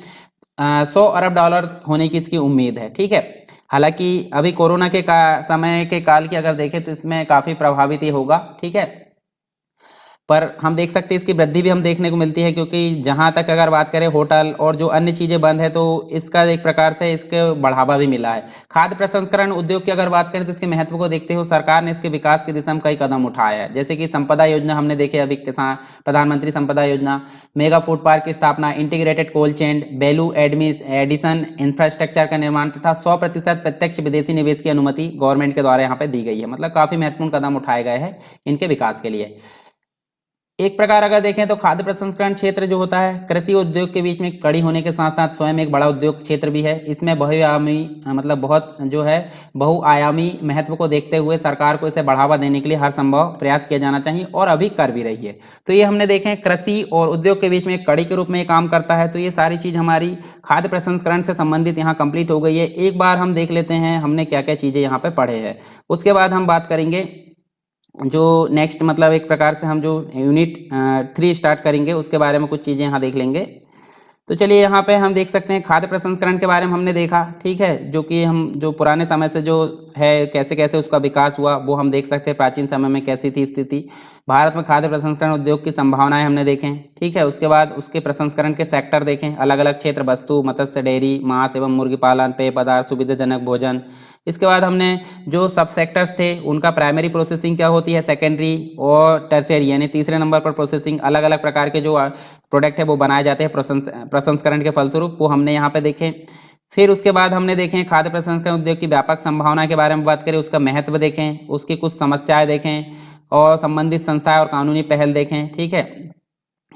S1: 100 अरब डॉलर होने की इसकी उम्मीद है, ठीक है। हालांकि अभी कोरोना के समय के काल की अगर देखें तो इसमें काफ़ी प्रभावित ही होगा, ठीक है। पर हम देख सकते हैं इसकी वृद्धि भी हम देखने को मिलती है, क्योंकि जहाँ तक अगर बात करें होटल और जो अन्य चीज़ें बंद है तो इसका एक प्रकार से इसके बढ़ावा भी मिला है। खाद्य प्रसंस्करण उद्योग की अगर बात करें तो इसके महत्व को देखते हुए सरकार ने इसके विकास की दिशा में कई कदम उठाए हैं, जैसे कि संपदा योजना हमने देखे अभी, किसान प्रधानमंत्री संपदा योजना, मेगा फूड पार्क की स्थापना, integrated cold chain, value addition infrastructure का निर्माण तथा 100% प्रत्यक्ष विदेशी निवेश की अनुमति गवर्नमेंट के द्वारा यहाँ पे दी गई है। मतलब काफ़ी महत्वपूर्ण कदम उठाए गए हैं इनके विकास के लिए। एक प्रकार अगर देखें तो खाद्य प्रसंस्करण क्षेत्र जो होता है कृषि उद्योग के बीच में कड़ी होने के साथ साथ स्वयं एक बड़ा उद्योग क्षेत्र भी है। इसमें बहुआयामी मतलब बहुत जो है बहुआयामी महत्व को देखते हुए सरकार को इसे बढ़ावा देने के लिए हर संभव प्रयास किया जाना चाहिए और अभी कर भी रही है। तो ये हमने देखें कृषि और उद्योग के बीच में एक कड़ी के रूप में ये काम करता है। तो ये सारी चीज़ हमारी खाद्य प्रसंस्करण से संबंधित यहाँ कंप्लीट हो गई है। एक बार हम देख लेते हैं हमने क्या क्या चीज़ें यहाँ पर पढ़े हैं, उसके बाद हम बात करेंगे जो नेक्स्ट मतलब एक प्रकार से हम जो यूनिट 3 स्टार्ट करेंगे उसके बारे में कुछ चीज़ें यहाँ देख लेंगे। तो चलिए यहाँ पे हम देख सकते हैं खाद्य प्रसंस्करण के बारे में हमने देखा, ठीक है, जो कि हम जो पुराने समय से जो है कैसे कैसे उसका विकास हुआ वो हम देख सकते हैं। प्राचीन समय में कैसी थी स्थिति, भारत में खाद्य प्रसंस्करण उद्योग की संभावनाएं हमने देखें, ठीक है। उसके बाद उसके प्रसंस्करण के सेक्टर देखें, अलग अलग क्षेत्र, वस्तु, मत्स्य, डेयरी, मांस एवं मुर्गी पालन, पेय पदार्थ, सुविधाजनक भोजन। इसके बाद हमने जो सब सेक्टर्स थे उनका प्राइमरी प्रोसेसिंग क्या होती है, सेकेंडरी और टर्शियरी यानी तीसरे नंबर पर प्रोसेसिंग, अलग अलग प्रकार के जो प्रोडक्ट है वो बनाए जाते हैं प्रसंस्करण के फलस्वरूप, वो हमने यहाँ पे देखें। फिर उसके बाद हमने देखें खाद्य प्रसंस्करण उद्योग की व्यापक संभावना के बारे में बात करें, उसका महत्व देखें, उसकी कुछ समस्याएं देखें और संबंधित संस्थाएं और कानूनी पहल देखें, ठीक है।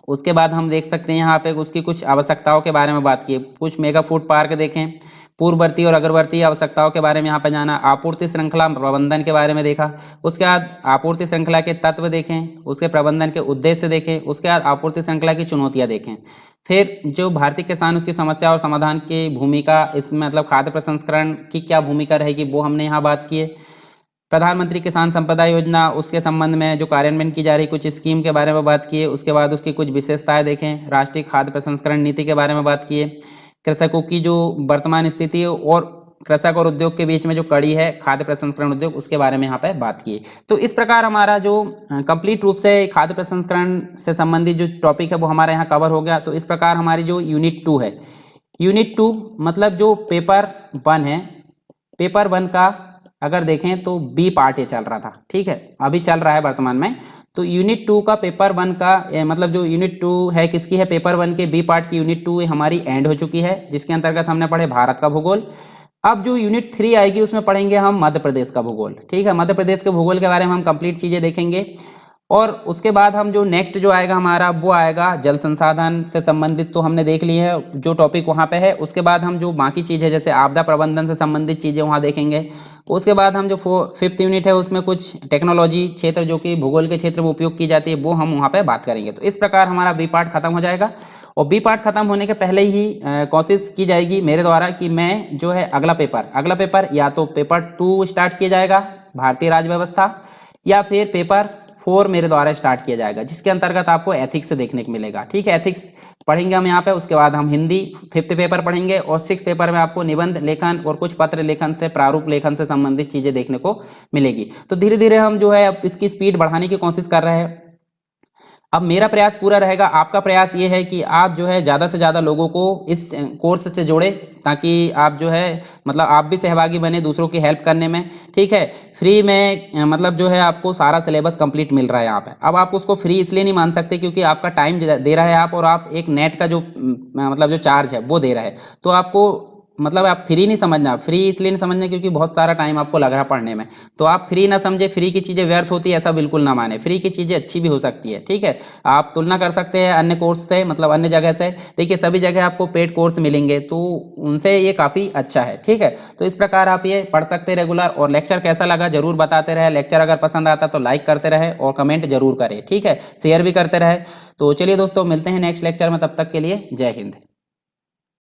S1: उसके बाद हम देख सकते हैं यहाँ पे उसकी कुछ आवश्यकताओं के बारे में बात की, कुछ मेगा फूड पार्क देखें, पूर्ववर्ती और अग्रवर्ती आवश्यकताओं के बारे में यहाँ पर जाना, आपूर्ति श्रृंखला प्रबंधन के बारे में देखा। उसके बाद आपूर्ति श्रृंखला के तत्व देखें, उसके प्रबंधन के उद्देश्य देखें, उसके बाद आपूर्ति श्रृंखला की चुनौतियाँ देखें। फिर जो भारतीय किसान उसकी समस्या और समाधान की भूमिका, इसमें मतलब खाद्य प्रसंस्करण की क्या भूमिका रहेगी वो हमने यहाँ बात की है। प्रधानमंत्री किसान संपदा योजना उसके संबंध में जो कार्यान्वयन की जा रही कुछ स्कीम के बारे में बात की है। उसके बाद उसकी कुछ विशेषताएं देखें, राष्ट्रीय खाद्य प्रसंस्करण नीति के बारे में बात की है, कृषकों की जो वर्तमान स्थिति और कृषक और उद्योग के बीच में जो कड़ी है खाद्य प्रसंस्करण उद्योग, उसके बारे में यहाँ पे बात की। तो इस प्रकार हमारा जो कंप्लीट रूप से खाद्य प्रसंस्करण से संबंधित जो टॉपिक है वो हमारा यहाँ कवर हो गया। तो इस प्रकार हमारी जो यूनिट 2 है, यूनिट 2 मतलब जो पेपर 1 है, पेपर 1 का अगर देखें तो बी पार्ट ये चल रहा था, ठीक है, अभी चल रहा है वर्तमान में। तो यूनिट 2 का पेपर 1 का मतलब जो यूनिट 2 है किसकी है, पेपर 1 के बी पार्ट की यूनिट 2 हमारी एंड हो चुकी है, जिसके अंतर्गत हमने पढ़े भारत का भूगोल। अब जो यूनिट 3 आएगी उसमें पढ़ेंगे हम मध्य प्रदेश का भूगोल, ठीक है, मध्य प्रदेश के भूगोल के बारे में हम कंप्लीट चीज़ें देखेंगे। और उसके बाद हम जो नेक्स्ट जो आएगा हमारा वो आएगा जल संसाधन से संबंधित, तो हमने देख ली है जो टॉपिक वहाँ पे है। उसके बाद हम जो बाकी चीज़ें जैसे आपदा प्रबंधन से संबंधित चीज़ें वहाँ देखेंगे। उसके बाद हम जो 5th यूनिट है उसमें कुछ टेक्नोलॉजी क्षेत्र जो कि भूगोल के क्षेत्र में उपयोग की जाती है वो हम वहाँ पे बात करेंगे। तो इस प्रकार हमारा बी पार्ट खत्म हो जाएगा। और बी पार्ट खत्म होने के पहले ही कोशिश की जाएगी मेरे द्वारा कि मैं जो है अगला पेपर या तो पेपर 2 स्टार्ट किया जाएगा भारतीय राज्य व्यवस्था, या फिर पेपर 4 मेरे द्वारा स्टार्ट किया जाएगा, जिसके अंतर्गत आपको एथिक्स से देखने को मिलेगा, ठीक है, एथिक्स पढ़ेंगे हम यहाँ पे। उसके बाद हम हिंदी 5th पेपर पढ़ेंगे और 6th पेपर में आपको निबंध लेखन और कुछ पत्र लेखन से प्रारूप लेखन से संबंधित चीज़ें देखने को मिलेगी। तो धीरे धीरे हम जो है अब इसकी स्पीड बढ़ाने की कोशिश कर रहे हैं। अब मेरा प्रयास पूरा रहेगा, आपका प्रयास ये है कि आप जो है ज़्यादा से ज़्यादा लोगों को इस कोर्स से जोड़े, ताकि आप जो है मतलब आप भी सहभागी बने दूसरों की हेल्प करने में, ठीक है। फ्री में मतलब जो है आपको सारा सिलेबस कंप्लीट मिल रहा है यहाँ पे। अब आप उसको फ्री इसलिए नहीं मान सकते क्योंकि आपका टाइम दे रहा है आप, और आप एक नेट का जो मतलब जो चार्ज है वो दे रहा है। तो आपको मतलब आप फ्री नहीं समझना, फ्री इसलिए नहीं समझना क्योंकि बहुत सारा टाइम आपको लग रहा है पढ़ने में। तो आप फ्री ना समझे, फ्री की चीज़ें व्यर्थ होती है ऐसा बिल्कुल ना माने, फ्री की चीज़ें अच्छी भी हो सकती है, ठीक है। आप तुलना कर सकते हैं अन्य कोर्स से, मतलब अन्य जगह से। देखिए सभी जगह आपको पेड कोर्स मिलेंगे तो उनसे ये काफ़ी अच्छा है, ठीक है। तो इस प्रकार आप ये पढ़ सकते हैं रेगुलर। और लेक्चर कैसा लगा जरूर बताते रहे, लेक्चर अगर पसंद आता तो लाइक करते रहे और कमेंट जरूर करें, ठीक है, शेयर भी करते रहे। तो चलिए दोस्तों मिलते हैं नेक्स्ट लेक्चर में, तब तक के लिए जय हिंद।